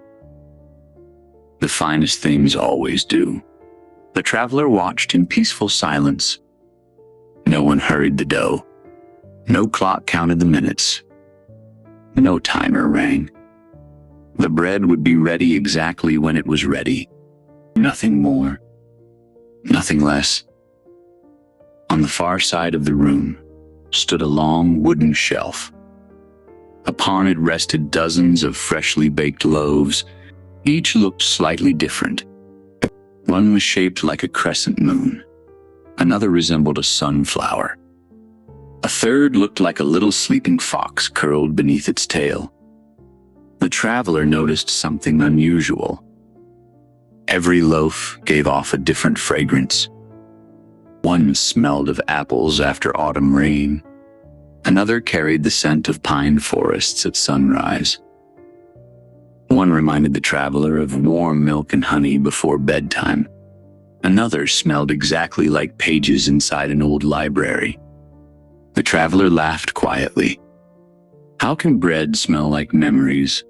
"The finest things always do." The traveler watched in peaceful silence. No one hurried the dough. No clock counted the minutes. No timer rang. The bread would be ready exactly when it was ready. Nothing more. Nothing less. On the far side of the room stood a long wooden shelf. Upon it rested dozens of freshly baked loaves. Each looked slightly different. One was shaped like a crescent moon. Another resembled a sunflower. A third looked like a little sleeping fox curled beneath its tail. The traveler noticed something unusual. Every loaf gave off a different fragrance. One smelled of apples after autumn rain. Another carried the scent of pine forests at sunrise. One reminded the traveler of warm milk and honey before bedtime. Another smelled exactly like pages inside an old library. The traveler laughed quietly. How can bread smell like memories?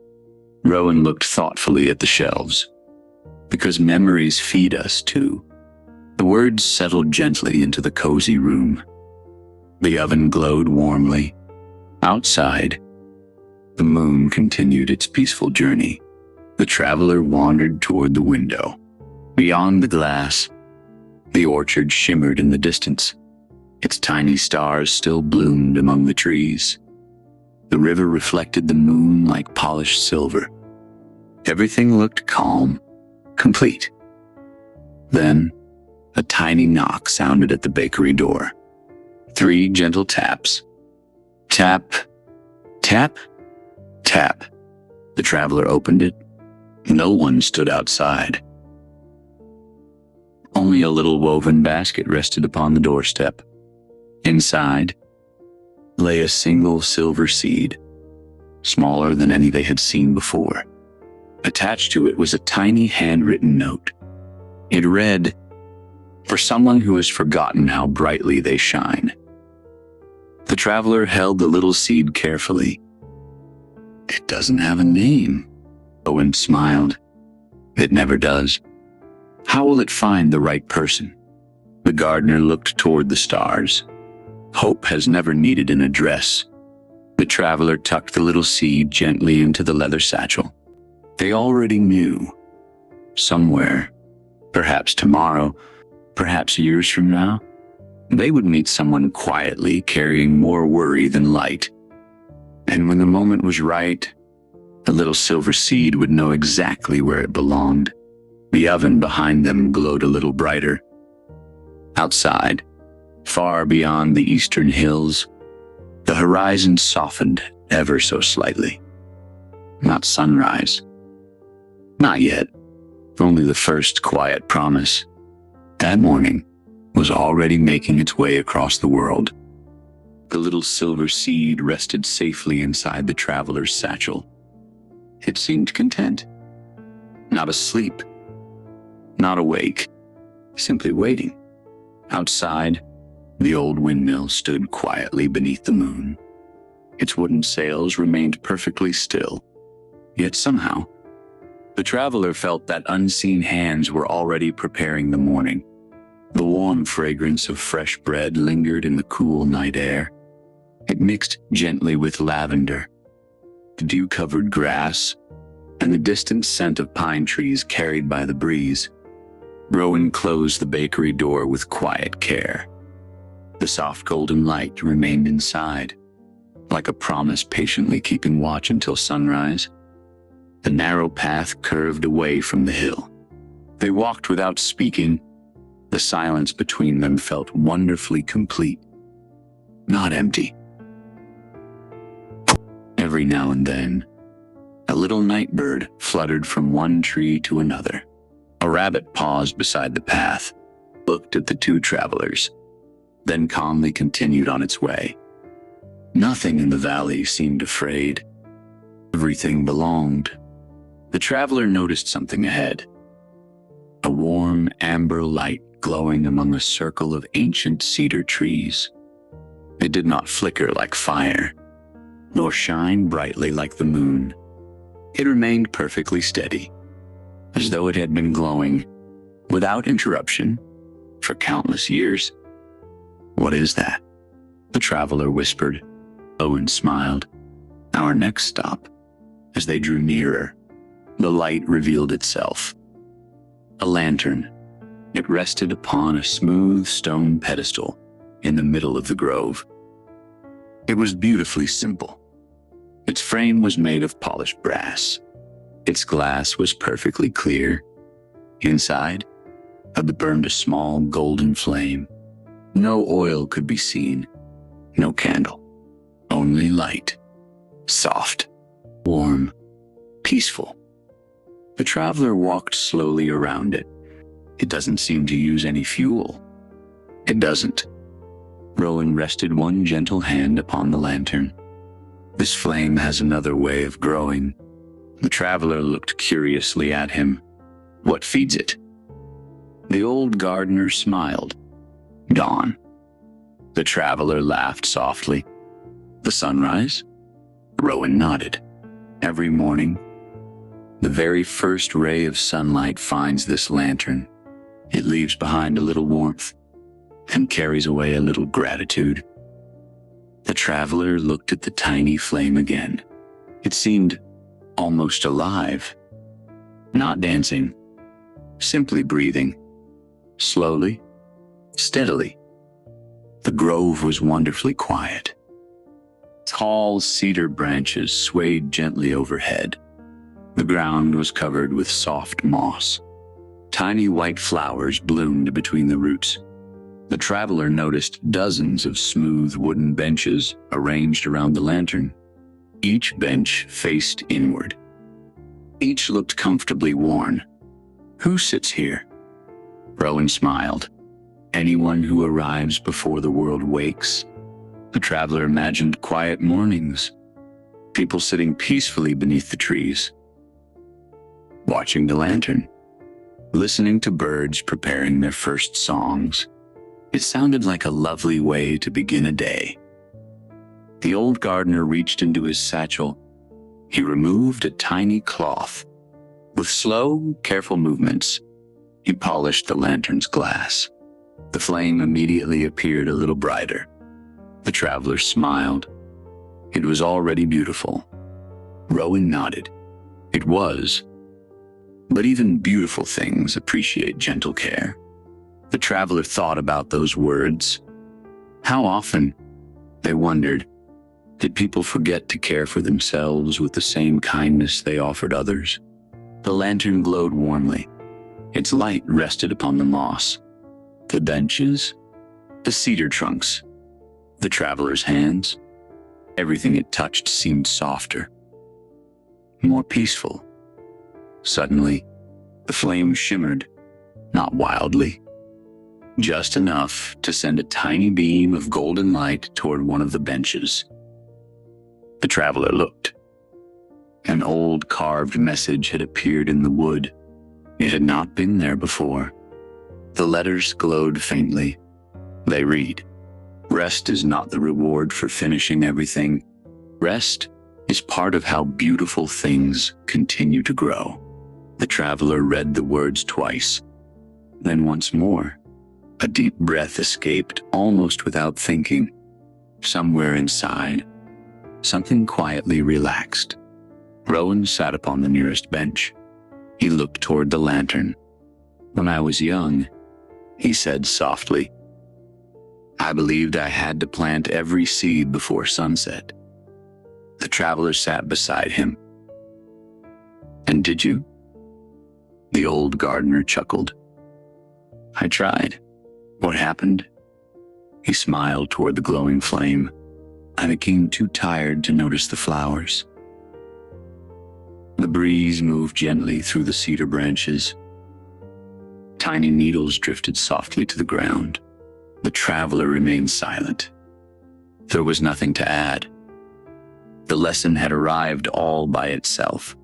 Rowan looked thoughtfully at the shelves. Because memories feed us too. The words settled gently into the cozy room. The oven glowed warmly. Outside, the moon continued its peaceful journey. The traveler wandered toward the window. Beyond the glass, the orchard shimmered in the distance. Its tiny stars still bloomed among the trees. The river reflected the moon like polished silver. Everything looked calm, complete. Then, a tiny knock sounded at the bakery door. 3 gentle taps. Tap, tap, tap. The traveler opened it. No one stood outside. Only a little woven basket rested upon the doorstep. Inside lay a single silver seed, smaller than any they had seen before. Attached to it was a tiny handwritten note. It read, "For someone who has forgotten how brightly they shine." The traveler held the little seed carefully. "It doesn't have a name," Owen smiled. "It never does. How will it find the right person?" The gardener looked toward the stars. Hope has never needed an address. The traveler tucked the little seed gently into the leather satchel. They already knew. Somewhere, perhaps tomorrow, perhaps years from now, they would meet someone quietly carrying more worry than light. And when the moment was right, the little silver seed would know exactly where it belonged. The oven behind them glowed a little brighter. Outside, far beyond the eastern hills, the horizon softened ever so slightly. Not sunrise. Not yet. Only the first quiet promise. That morning was already making its way across the world. The little silver seed rested safely inside the traveler's satchel. It seemed content. Not asleep. Not awake. Simply waiting. Outside, the old windmill stood quietly beneath the moon. Its wooden sails remained perfectly still. Yet somehow, the traveler felt that unseen hands were already preparing the morning. The warm fragrance of fresh bread lingered in the cool night air. It mixed gently with lavender, the dew-covered grass, and the distant scent of pine trees carried by the breeze. Rowan closed the bakery door with quiet care. The soft golden light remained inside, like a promise patiently keeping watch until sunrise. The narrow path curved away from the hill. They walked without speaking. The silence between them felt wonderfully complete, not empty. Every now and then, a little night bird fluttered from one tree to another. A rabbit paused beside the path, looked at the 2 travelers, then calmly continued on its way. Nothing in the valley seemed afraid. Everything belonged. The traveler noticed something ahead. A warm amber light glowing among a circle of ancient cedar trees. It did not flicker like fire, nor shine brightly like the moon. It remained perfectly steady, as though it had been glowing, without interruption, for countless years. "What is that?" the traveler whispered. Owen smiled. "Our next stop." As they drew nearer, the light revealed itself. A lantern. It rested upon a smooth stone pedestal in the middle of the grove. It was beautifully simple. Its frame was made of polished brass. Its glass was perfectly clear. Inside had burned a small golden flame. No oil could be seen, no candle, only light. Soft, warm, peaceful. The traveler walked slowly around it. "It doesn't seem to use any fuel." "It doesn't." Rowan rested one gentle hand upon the lantern. "This flame has another way of growing." The traveler looked curiously at him. "What feeds it?" The old gardener smiled. "Dawn." The traveler laughed softly. "The sunrise?" Rowan nodded. "Every morning, the very first ray of sunlight finds this lantern. It leaves behind a little warmth and carries away a little gratitude." The traveler looked at the tiny flame again. It seemed almost alive. Not dancing, simply breathing. Slowly, steadily. The grove was wonderfully quiet. Tall cedar branches swayed gently overhead. The ground was covered with soft moss. Tiny white flowers bloomed between the roots. The traveler noticed dozens of smooth wooden benches arranged around the lantern. Each bench faced inward. Each looked comfortably worn. "Who sits here?" Rowan smiled. "Anyone who arrives before the world wakes." The traveler imagined quiet mornings, people sitting peacefully beneath the trees, watching the lantern, listening to birds preparing their first songs. It sounded like a lovely way to begin a day. The old gardener reached into his satchel. He removed a tiny cloth. With slow, careful movements, he polished the lantern's glass. The flame immediately appeared a little brighter. The traveler smiled. It was already beautiful. Rowan nodded. It was. But even beautiful things appreciate gentle care. The traveler thought about those words. How often, they wondered, did people forget to care for themselves with the same kindness they offered others? The lantern glowed warmly. Its light rested upon the moss, the benches, the cedar trunks, the traveler's hands. Everything it touched seemed softer, more peaceful. Suddenly, the flame shimmered, not wildly, just enough to send a tiny beam of golden light toward one of the benches. The traveler looked. An old carved message had appeared in the wood. It had not been there before. The letters glowed faintly. They read, "Rest is not the reward for finishing everything. Rest is part of how beautiful things continue to grow." The traveler read the words twice, then once more. A deep breath escaped almost without thinking. Somewhere inside, something quietly relaxed. Rowan sat upon the nearest bench. He looked toward the lantern. "When I was young," he said softly, "I believed I had to plant every seed before sunset." The traveler sat beside him. "And did you?" The old gardener chuckled. "I tried." "What happened?" He smiled toward the glowing flame. "I became too tired to notice the flowers." The breeze moved gently through the cedar branches. Tiny needles drifted softly to the ground. The traveler remained silent. There was nothing to add. The lesson had arrived all by itself.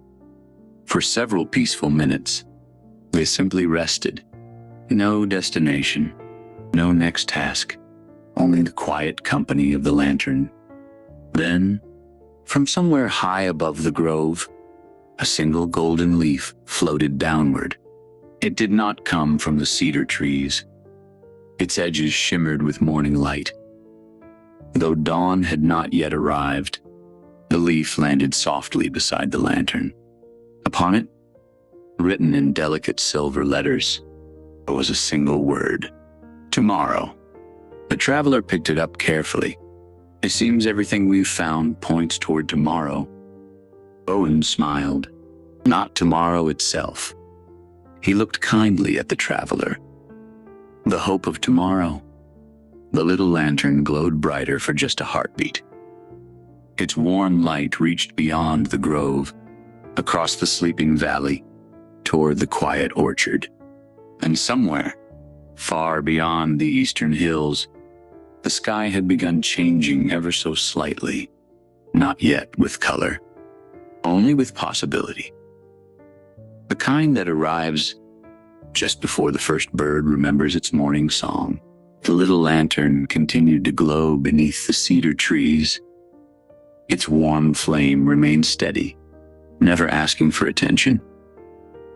For several peaceful minutes, they simply rested. No destination, no next task, only the quiet company of the lantern. Then, from somewhere high above the grove, a single golden leaf floated downward. It did not come from the cedar trees. Its edges shimmered with morning light. Though dawn had not yet arrived, the leaf landed softly beside the lantern. Upon it, written in delicate silver letters, was a single word: tomorrow. The traveler picked it up carefully. It seems everything we've found points toward tomorrow. Owen smiled. Not tomorrow itself. He looked kindly at the traveler. The hope of tomorrow. The little lantern glowed brighter for just a heartbeat. Its warm light reached beyond the grove, across the sleeping valley, toward the quiet orchard. And somewhere, far beyond the eastern hills, the sky had begun changing ever so slightly, not yet with color, only with possibility. The kind that arrives just before the first bird remembers its morning song. The little lantern continued to glow beneath the cedar trees. Its warm flame remained steady, never asking for attention,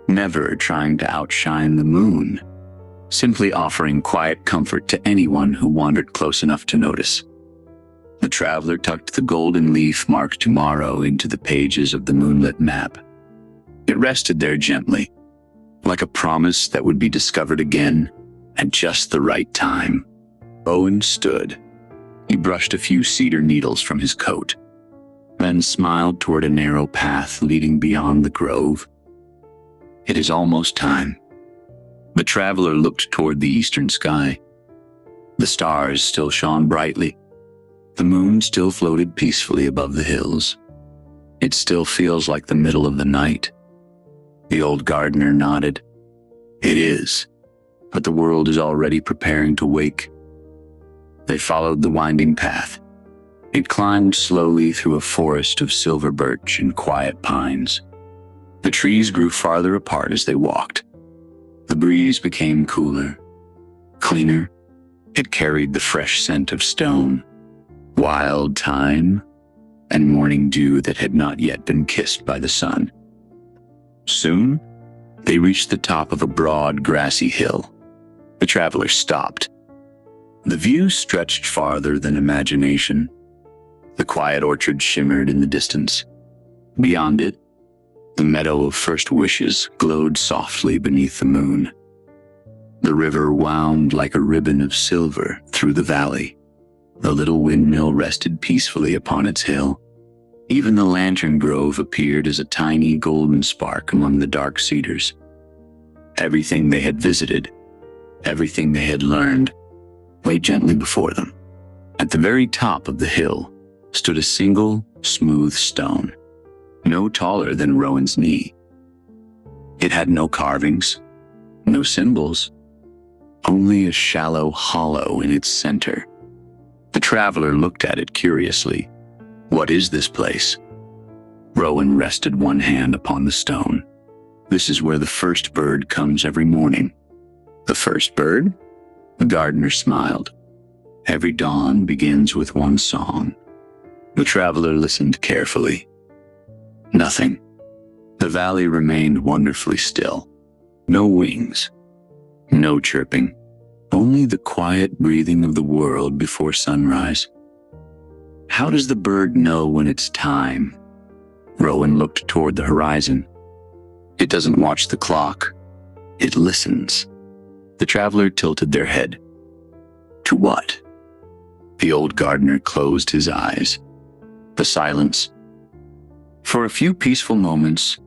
never trying to outshine the moon, simply offering quiet comfort to anyone who wandered close enough to notice. The traveler tucked the golden leaf marked tomorrow into the pages of the moonlit map. It rested there gently, like a promise that would be discovered again at just the right time. Owen stood. He brushed a few cedar needles from his coat, then smiled toward a narrow path leading beyond the grove. It is almost time. The traveler looked toward the eastern sky. The stars still shone brightly. The moon still floated peacefully above the hills. It still feels like the middle of the night. The old gardener nodded. It is, but the world is already preparing to wake. They followed the winding path. It climbed slowly through a forest of silver birch and quiet pines. The trees grew farther apart as they walked. The breeze became cooler, cleaner. It carried the fresh scent of stone, wild thyme, and morning dew that had not yet been kissed by the sun. Soon, they reached the top of a broad, grassy hill. The traveler stopped. The view stretched farther than imagination. The quiet orchard shimmered in the distance. Beyond it, the meadow of first wishes glowed softly beneath the moon. The river wound like a ribbon of silver through the valley. The little windmill rested peacefully upon its hill. Even the lantern grove appeared as a tiny golden spark among the dark cedars. Everything they had visited, everything they had learned, lay gently before them. At the very top of the hill stood a single, smooth stone, no taller than Rowan's knee. It had no carvings, no symbols, only a shallow hollow in its center. The traveler looked at it curiously. What is this place? Rowan rested one hand upon the stone. This is where the first bird comes every morning. The first bird? The gardener smiled. Every dawn begins with one song. The traveler listened carefully. Nothing. The valley remained wonderfully still. No wings. No chirping. Only the quiet breathing of the world before sunrise. How does the bird know when it's time? Rowan looked toward the horizon. It doesn't watch the clock. It listens. The traveler tilted their head. To what? The old gardener closed his eyes. The silence. For a few peaceful moments,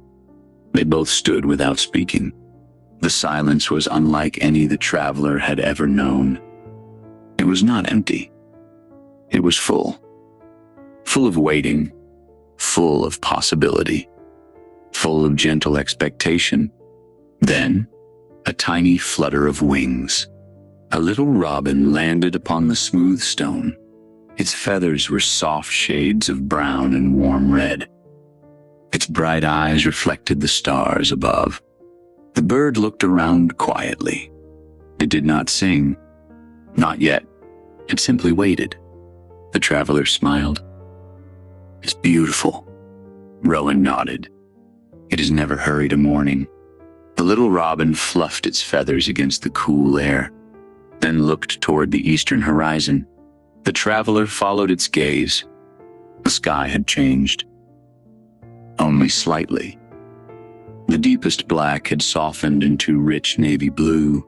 they both stood without speaking. The silence was unlike any the traveler had ever known. It was not empty. It was full. Full of waiting, full of possibility, full of gentle expectation. Then, a tiny flutter of wings. A little robin landed upon the smooth stone. Its feathers were soft shades of brown and warm red. Its bright eyes reflected the stars above. The bird looked around quietly. It did not sing. Not yet. It simply waited. The traveler smiled. It's beautiful. Rowan nodded. It has never hurried a morning. The little robin fluffed its feathers against the cool air. then looked toward the eastern horizon. The traveler followed its gaze. The sky had changed. Only slightly. The deepest black had softened into rich navy blue.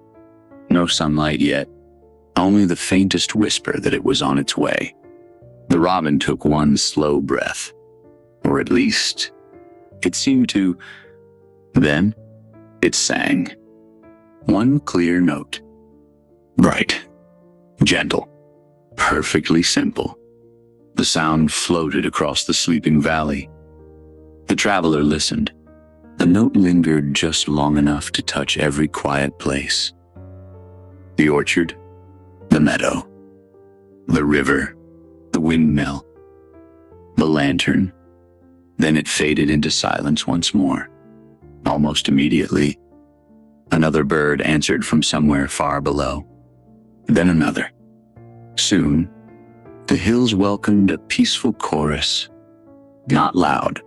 No sunlight yet, only the faintest whisper that it was on its way. The robin took one slow breath, or at least it seemed to. Then it sang. One clear note. Bright, gentle, perfectly simple. The sound floated across the sleeping valley. The traveler listened. The note lingered just long enough to touch every quiet place. The orchard, the meadow, the river, the windmill, the lantern. Then it faded into silence once more. Almost immediately, another bird answered from somewhere far below. Then another. Soon, the hills welcomed a peaceful chorus. Not loud,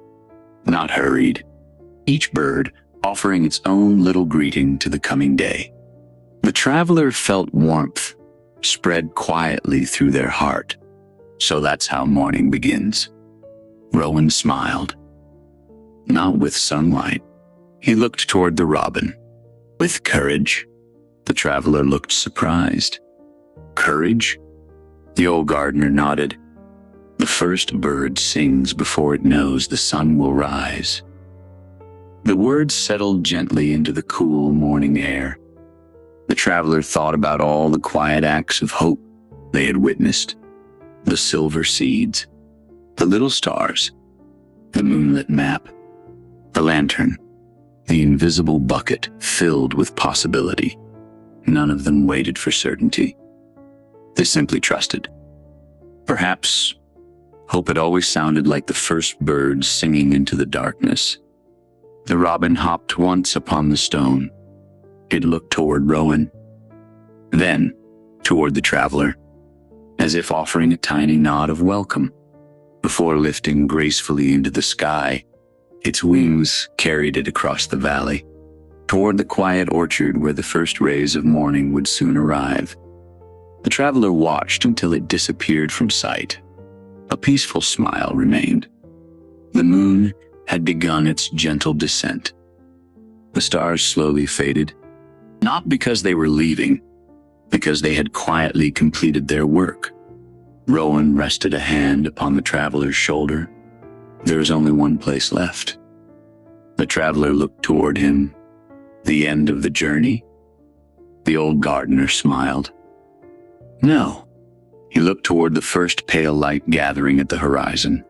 not hurried. Each bird offering its own little greeting to the coming day. The traveler felt warmth spread quietly through their heart. So that's how morning begins. Rowan smiled. Not with sunlight. He looked toward the robin. With courage. The traveler looked surprised. Courage? The old gardener nodded. The first bird sings before it knows the sun will rise. The words settled gently into the cool morning air. The traveler thought about all the quiet acts of hope they had witnessed. The silver seeds, the little stars, the moonlit map, the lantern, the invisible bucket filled with possibility. None of them waited for certainty. They simply trusted. Perhaps hope had always sounded like the first bird singing into the darkness. The robin hopped once upon the stone. It looked toward Rowan, then toward the traveler, as if offering a tiny nod of welcome. Before lifting gracefully into the sky, its wings carried it across the valley, toward the quiet orchard where the first rays of morning would soon arrive. The traveler watched until it disappeared from sight. A peaceful smile remained. The moon had begun its gentle descent. The stars slowly faded, not because they were leaving, because they had quietly completed their work. Rowan rested a hand upon the traveler's shoulder. There was only one place left. The traveler looked toward him. The end of the journey? The old gardener smiled. No. He looked toward the first pale light gathering at the horizon,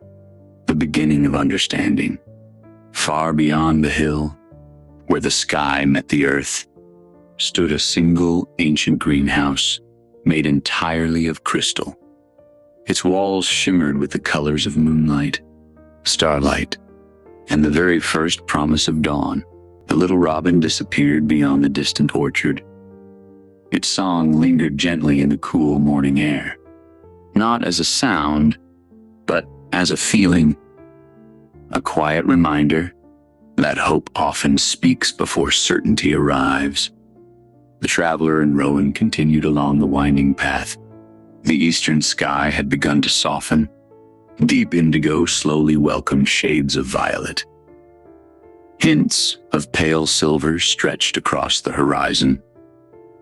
the beginning of understanding. Far beyond the hill, where the sky met the earth, stood a single ancient greenhouse made entirely of crystal. Its walls shimmered with the colors of moonlight, starlight, and the very first promise of dawn. The little robin disappeared beyond the distant orchard. Its song lingered gently in the cool morning air, not as a sound, but as a feeling. A quiet reminder that hope often speaks before certainty arrives. The traveler and Rowan continued along the winding path. The eastern sky had begun to soften. Deep indigo slowly welcomed shades of violet. Hints of pale silver stretched across the horizon.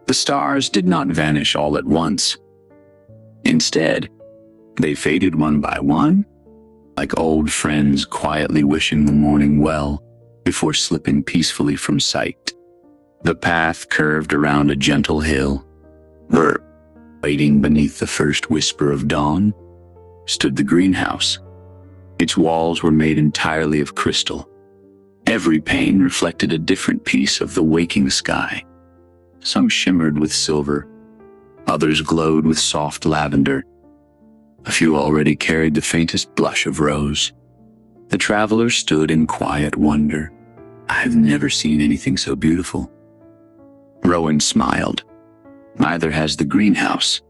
The stars did not vanish all at once. Instead, they faded one by one, like old friends quietly wishing the morning well before slipping peacefully from sight. The path curved around a gentle hill. Waiting beneath the first whisper of dawn stood the greenhouse. Its walls were made entirely of crystal. Every pane reflected a different piece of the waking sky. Some shimmered with silver, others glowed with soft lavender. A few already carried the faintest blush of rose. The traveler stood in quiet wonder. I've never seen anything so beautiful. Rowan smiled. Neither has the greenhouse.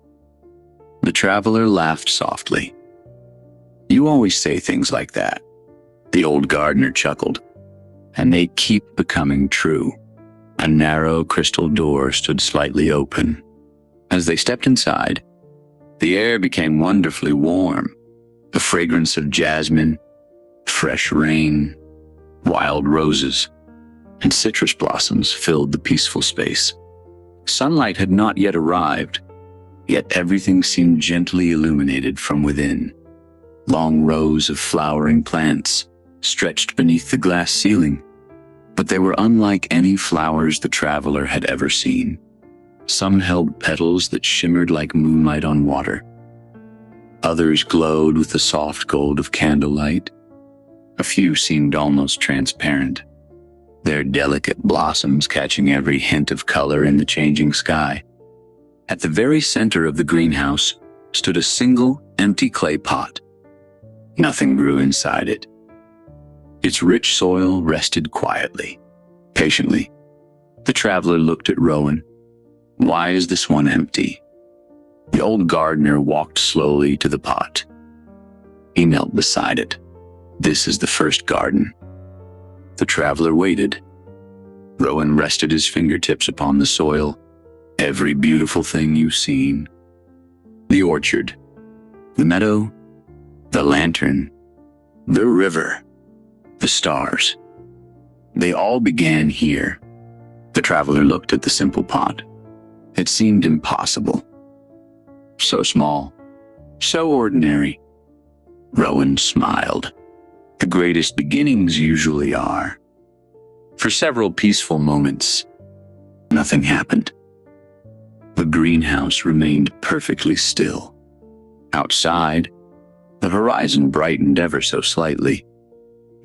The traveler laughed softly. You always say things like that. The old gardener chuckled. And they keep becoming true. A narrow crystal door stood slightly open. As they stepped inside, the air became wonderfully warm. The fragrance of jasmine, fresh rain, wild roses, and citrus blossoms filled the peaceful space. Sunlight had not yet arrived, yet everything seemed gently illuminated from within. Long rows of flowering plants stretched beneath the glass ceiling, but they were unlike any flowers the traveler had ever seen. Some held petals that shimmered like moonlight on water. Others glowed with the soft gold of candlelight. A few seemed almost transparent, their delicate blossoms catching every hint of color in the changing sky. At the very center of the greenhouse stood a single, empty clay pot. Nothing grew inside it. Its rich soil rested quietly, patiently. The traveler looked at Rowan. "Why is this one empty?" The old gardener walked slowly to the pot. He knelt beside it. "This is the first garden." The traveler waited. Rowan rested his fingertips upon the soil. "Every beautiful thing you've seen. The orchard, the meadow, the lantern, the river, the stars. They all began here." The traveler looked at the simple pot. It seemed impossible. So small, so ordinary. Rowan smiled. The greatest beginnings usually are. For several peaceful moments, nothing happened. The greenhouse remained perfectly still. Outside, the horizon brightened ever so slightly.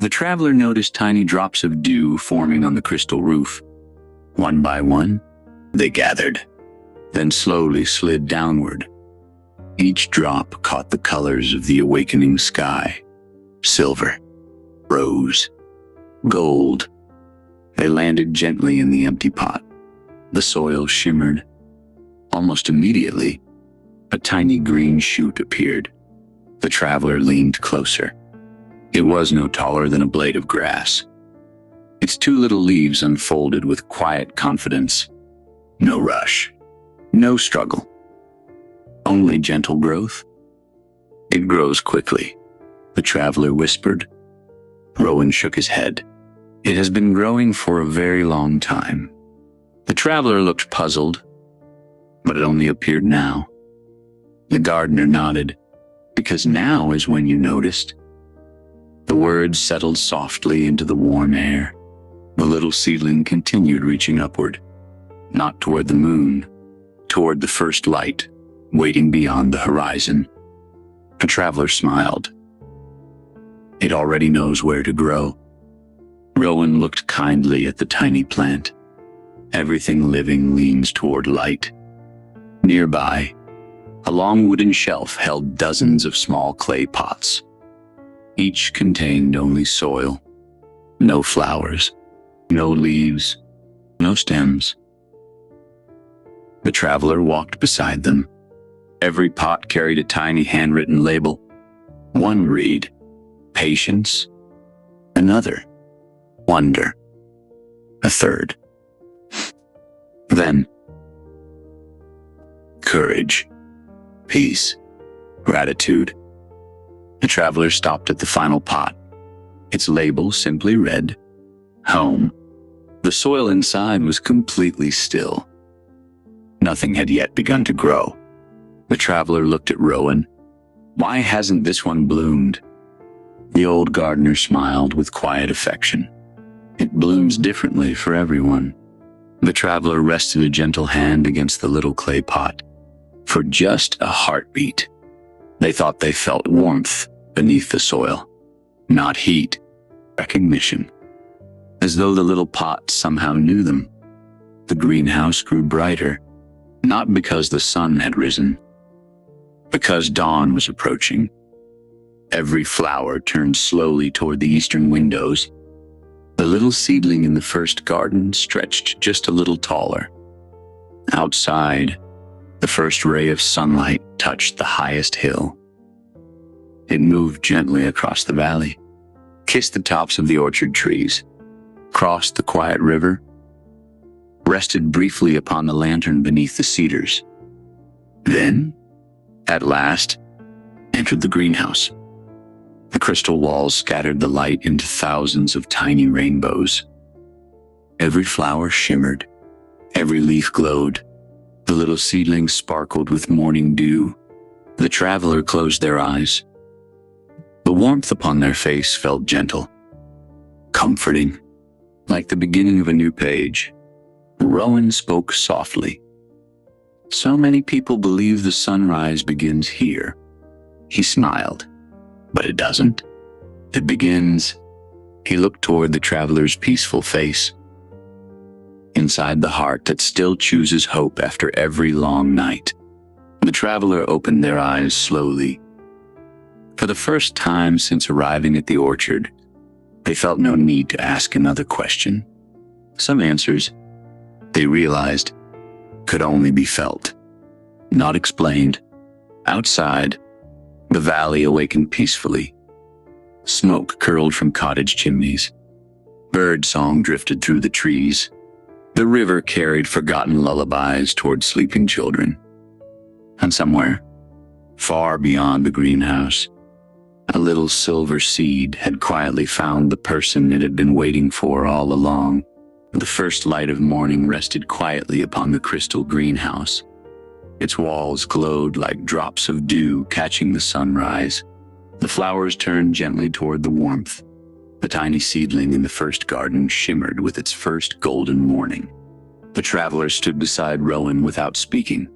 The traveler noticed tiny drops of dew forming on the crystal roof. One by one, they gathered, then slowly slid downward. Each drop caught the colors of the awakening sky: silver, rose, gold. They landed gently in the empty pot. The soil shimmered. Almost immediately, a tiny green shoot appeared. The traveler leaned closer. It was no taller than a blade of grass. Its two little leaves unfolded with quiet confidence. No rush, no struggle. Only gentle growth. "It grows quickly," the traveler whispered. Rowan shook his head. "It has been growing for a very long time." The traveler looked puzzled, but it only appeared now. The gardener nodded. "Because now is when you noticed." The words settled softly into the warm air. The little seedling continued reaching upward, not toward the moon, toward the first light, waiting beyond the horizon. The traveler smiled. "It already knows where to grow." Rowan looked kindly at the tiny plant. Everything living leans toward light. Nearby, a long wooden shelf held dozens of small clay pots. Each contained only soil. No flowers, no leaves, no stems. The traveler walked beside them. Every pot carried a tiny handwritten label. One read, "Patience." Another, "Wonder." A third, then, "Courage, peace, gratitude." The traveler stopped at the final pot. Its label simply read, "Home." The soil inside was completely still. Nothing had yet begun to grow. The traveler looked at Rowan. "Why hasn't this one bloomed?" The old gardener smiled with quiet affection. "It blooms differently for everyone." The traveler rested a gentle hand against the little clay pot. For just a heartbeat, they thought they felt warmth beneath the soil. Not heat, recognition. As though the little pot somehow knew them. The greenhouse grew brighter, not because the sun had risen, because dawn was approaching. Every flower turned slowly toward the eastern windows. The little seedling in the first garden stretched just a little taller. Outside, the first ray of sunlight touched the highest hill. It moved gently across the valley, kissed the tops of the orchard trees, crossed the quiet river, rested briefly upon the lantern beneath the cedars. Then, at last, entered the greenhouse. The crystal walls scattered the light into thousands of tiny rainbows. Every flower shimmered, every leaf glowed, the little seedlings sparkled with morning dew. The traveler closed their eyes. The warmth upon their face felt gentle, comforting, like the beginning of a new page. Rowan spoke softly. So many people believe the sunrise begins here. He smiled, but it doesn't. It begins. He looked toward the traveler's peaceful face. Inside the heart that still chooses hope after every long night. The traveler opened their eyes slowly. For the first time since arriving at the orchard, they felt no need to ask another question. Some answers, they realized, could only be felt, not explained. Outside, the valley awakened peacefully. Smoke curled from cottage chimneys. Bird song drifted through the trees. The river carried forgotten lullabies toward sleeping children. And somewhere, far beyond the greenhouse, a little silver seed had quietly found the person it had been waiting for all along. The first light of morning rested quietly upon the crystal greenhouse. Its walls glowed like drops of dew catching the sunrise. The flowers turned gently toward the warmth. The tiny seedling in the first garden shimmered with its first golden morning. The traveler stood beside Rowan without speaking.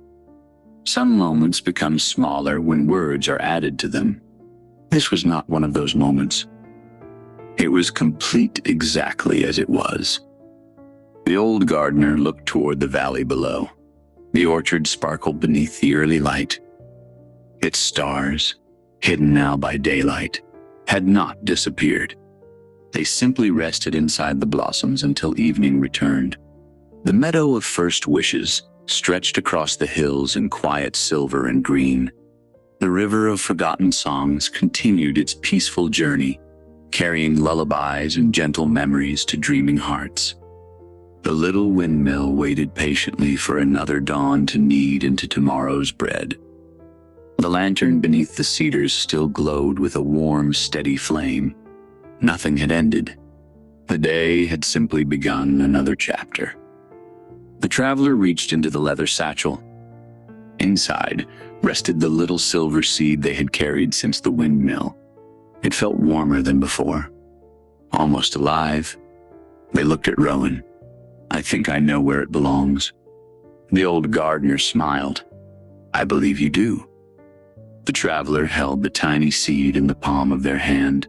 Some moments become smaller when words are added to them. This was not one of those moments. It was complete exactly as it was. The old gardener looked toward the valley below. The orchard sparkled beneath the early light. Its stars, hidden now by daylight, had not disappeared. They simply rested inside the blossoms until evening returned. The meadow of first wishes stretched across the hills in quiet silver and green. The river of forgotten songs continued its peaceful journey, carrying lullabies and gentle memories to dreaming hearts. The little windmill waited patiently for another dawn to knead into tomorrow's bread. The lantern beneath the cedars still glowed with a warm, steady flame. Nothing had ended. The day had simply begun another chapter. The traveler reached into the leather satchel. Inside rested the little silver seed they had carried since the windmill. It felt warmer than before, almost alive. They looked at Rowan. "I think I know where it belongs." The old gardener smiled. "I believe you do." The traveler held the tiny seed in the palm of their hand.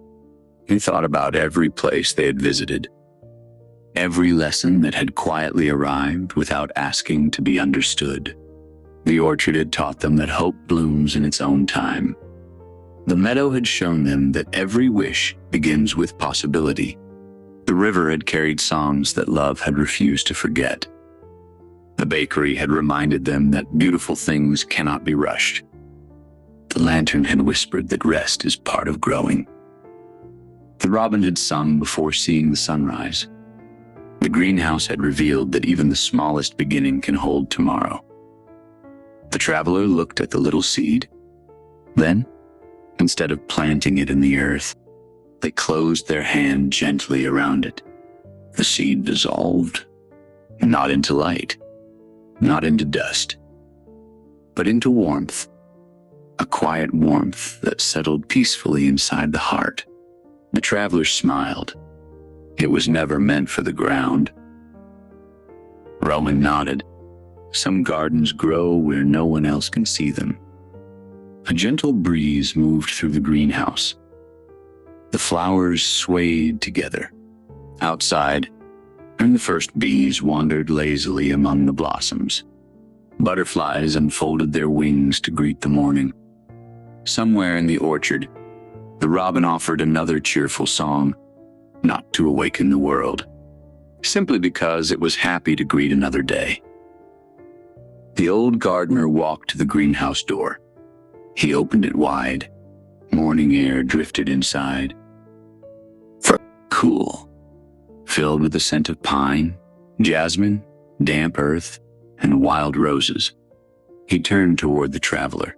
He thought about every place they had visited, every lesson that had quietly arrived without asking to be understood. The orchard had taught them that hope blooms in its own time. The meadow had shown them that every wish begins with possibility. The river had carried songs that love had refused to forget. The bakery had reminded them that beautiful things cannot be rushed. The lantern had whispered that rest is part of growing. The robin had sung before seeing the sunrise. The greenhouse had revealed that even the smallest beginning can hold tomorrow. The traveler looked at the little seed. Then, instead of planting it in the earth, they closed their hand gently around it. The seed dissolved, not into light, not into dust, but into warmth, a quiet warmth that settled peacefully inside the heart. The traveler smiled. It was never meant for the ground. Rowan nodded. Some gardens grow where no one else can see them. A gentle breeze moved through the greenhouse. The flowers swayed together. Outside, and the first bees wandered lazily among the blossoms. Butterflies unfolded their wings to greet the morning. Somewhere in the orchard, the robin offered another cheerful song, not to awaken the world, simply because it was happy to greet another day. The old gardener walked to the greenhouse door. He opened it wide. Morning air drifted inside. Cool, filled with the scent of pine, jasmine, damp earth, and wild roses. He turned toward the traveler.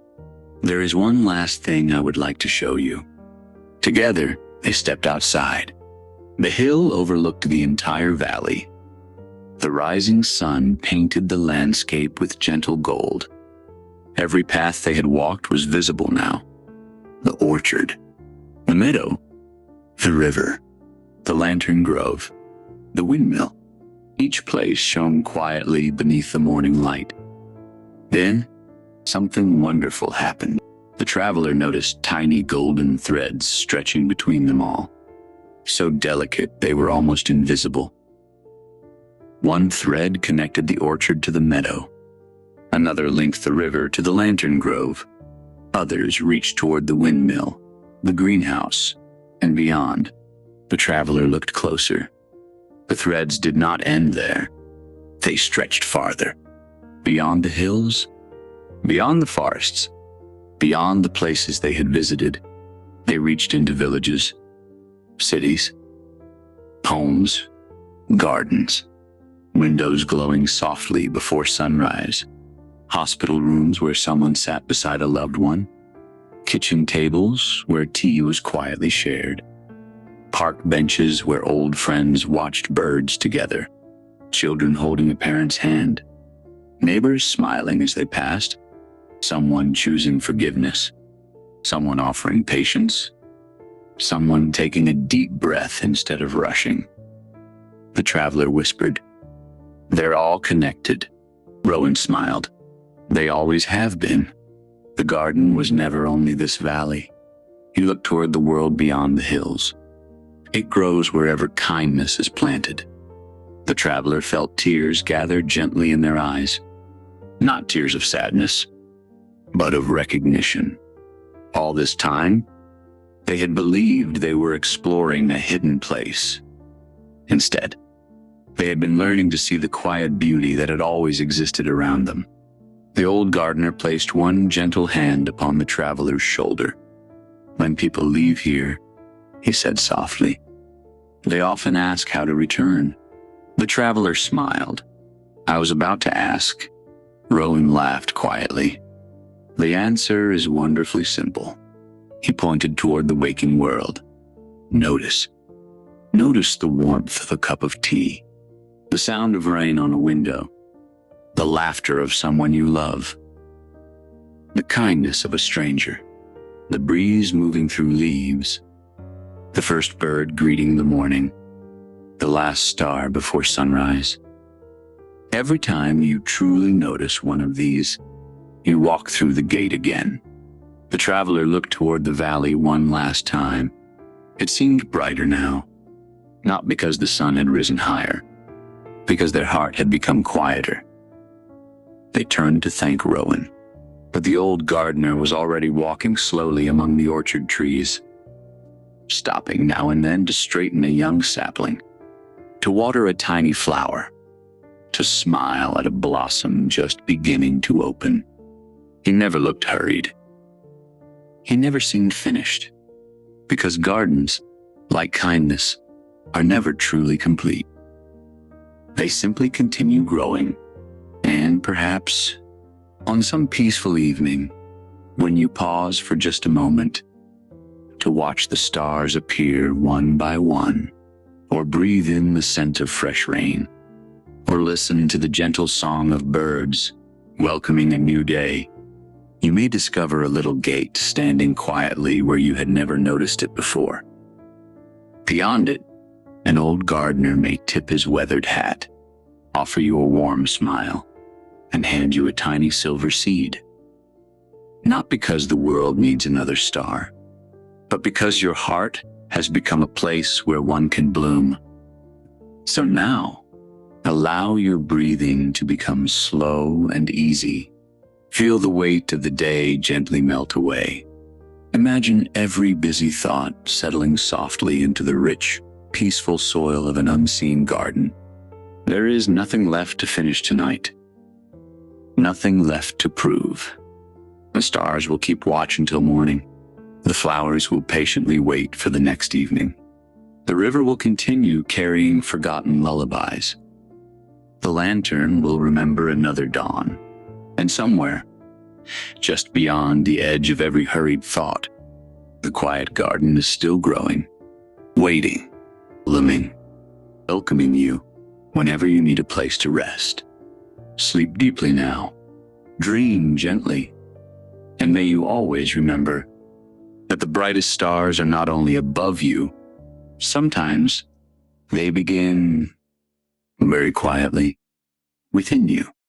"There is one last thing I would like to show you." Together, they stepped outside. The hill overlooked the entire valley. The rising sun painted the landscape with gentle gold. Every path they had walked was visible now. The orchard, the meadow, the river, the lantern grove, the windmill. Each place shone quietly beneath the morning light. Then, something wonderful happened. The traveler noticed tiny golden threads stretching between them all. So delicate they were almost invisible. One thread connected the orchard to the meadow. Another linked the river to the lantern grove. Others reached toward the windmill, the greenhouse, and beyond. The traveler looked closer. The threads did not end there. They stretched farther. Beyond the hills, beyond the forests, beyond the places they had visited. They reached into villages, cities, homes, gardens, windows glowing softly before sunrise, hospital rooms where someone sat beside a loved one, kitchen tables where tea was quietly shared, park benches where old friends watched birds together, children holding a parent's hand, neighbors smiling as they passed, someone choosing forgiveness, someone offering patience, someone taking a deep breath instead of rushing. The traveler whispered, "They're all connected." Rowan smiled. "They always have been. The garden was never only this valley." He looked toward the world beyond the hills. It grows wherever kindness is planted. The traveler felt tears gather gently in their eyes. Not tears of sadness, but of recognition. All this time, they had believed they were exploring a hidden place. Instead, they had been learning to see the quiet beauty that had always existed around them. The old gardener placed one gentle hand upon the traveler's shoulder. "When people leave here," he said softly, "they often ask how to return." The traveler smiled. "I was about to ask." Rowan laughed quietly. "The answer is wonderfully simple." He pointed toward the waking world. "Notice. Notice the warmth of a cup of tea, the sound of rain on a window, the laughter of someone you love, the kindness of a stranger, the breeze moving through leaves, the first bird greeting the morning, the last star before sunrise. Every time you truly notice one of these, you walk through the gate again." The traveler looked toward the valley one last time. It seemed brighter now, not because the sun had risen higher, because their heart had become quieter. They turned to thank Rowan, but the old gardener was already walking slowly among the orchard trees, stopping now and then to straighten a young sapling, to water a tiny flower, to smile at a blossom just beginning to open. He never looked hurried. He never seemed finished, because gardens, like kindness, are never truly complete. They simply continue growing, and perhaps, on some peaceful evening, when you pause for just a moment, to watch the stars appear one by one, or breathe in the scent of fresh rain, or listen to the gentle song of birds welcoming a new day, you may discover a little gate standing quietly where you had never noticed it before. Beyond it, an old gardener may tip his weathered hat, offer you a warm smile, and hand you a tiny silver seed. Not because the world needs another star, but because your heart has become a place where one can bloom. So now, allow your breathing to become slow and easy. Feel the weight of the day gently melt away. Imagine every busy thought settling softly into the rich, peaceful soil of an unseen garden. There is nothing left to finish tonight. Nothing left to prove. The stars will keep watch until morning. The flowers will patiently wait for the next evening. The river will continue carrying forgotten lullabies. The lantern will remember another dawn. And somewhere, just beyond the edge of every hurried thought. The quiet garden is still growing, waiting, blooming, welcoming you whenever you need a place to rest. Sleep deeply now, dream gently, and may you always remember that the brightest stars are not only above you, sometimes they begin very quietly within you.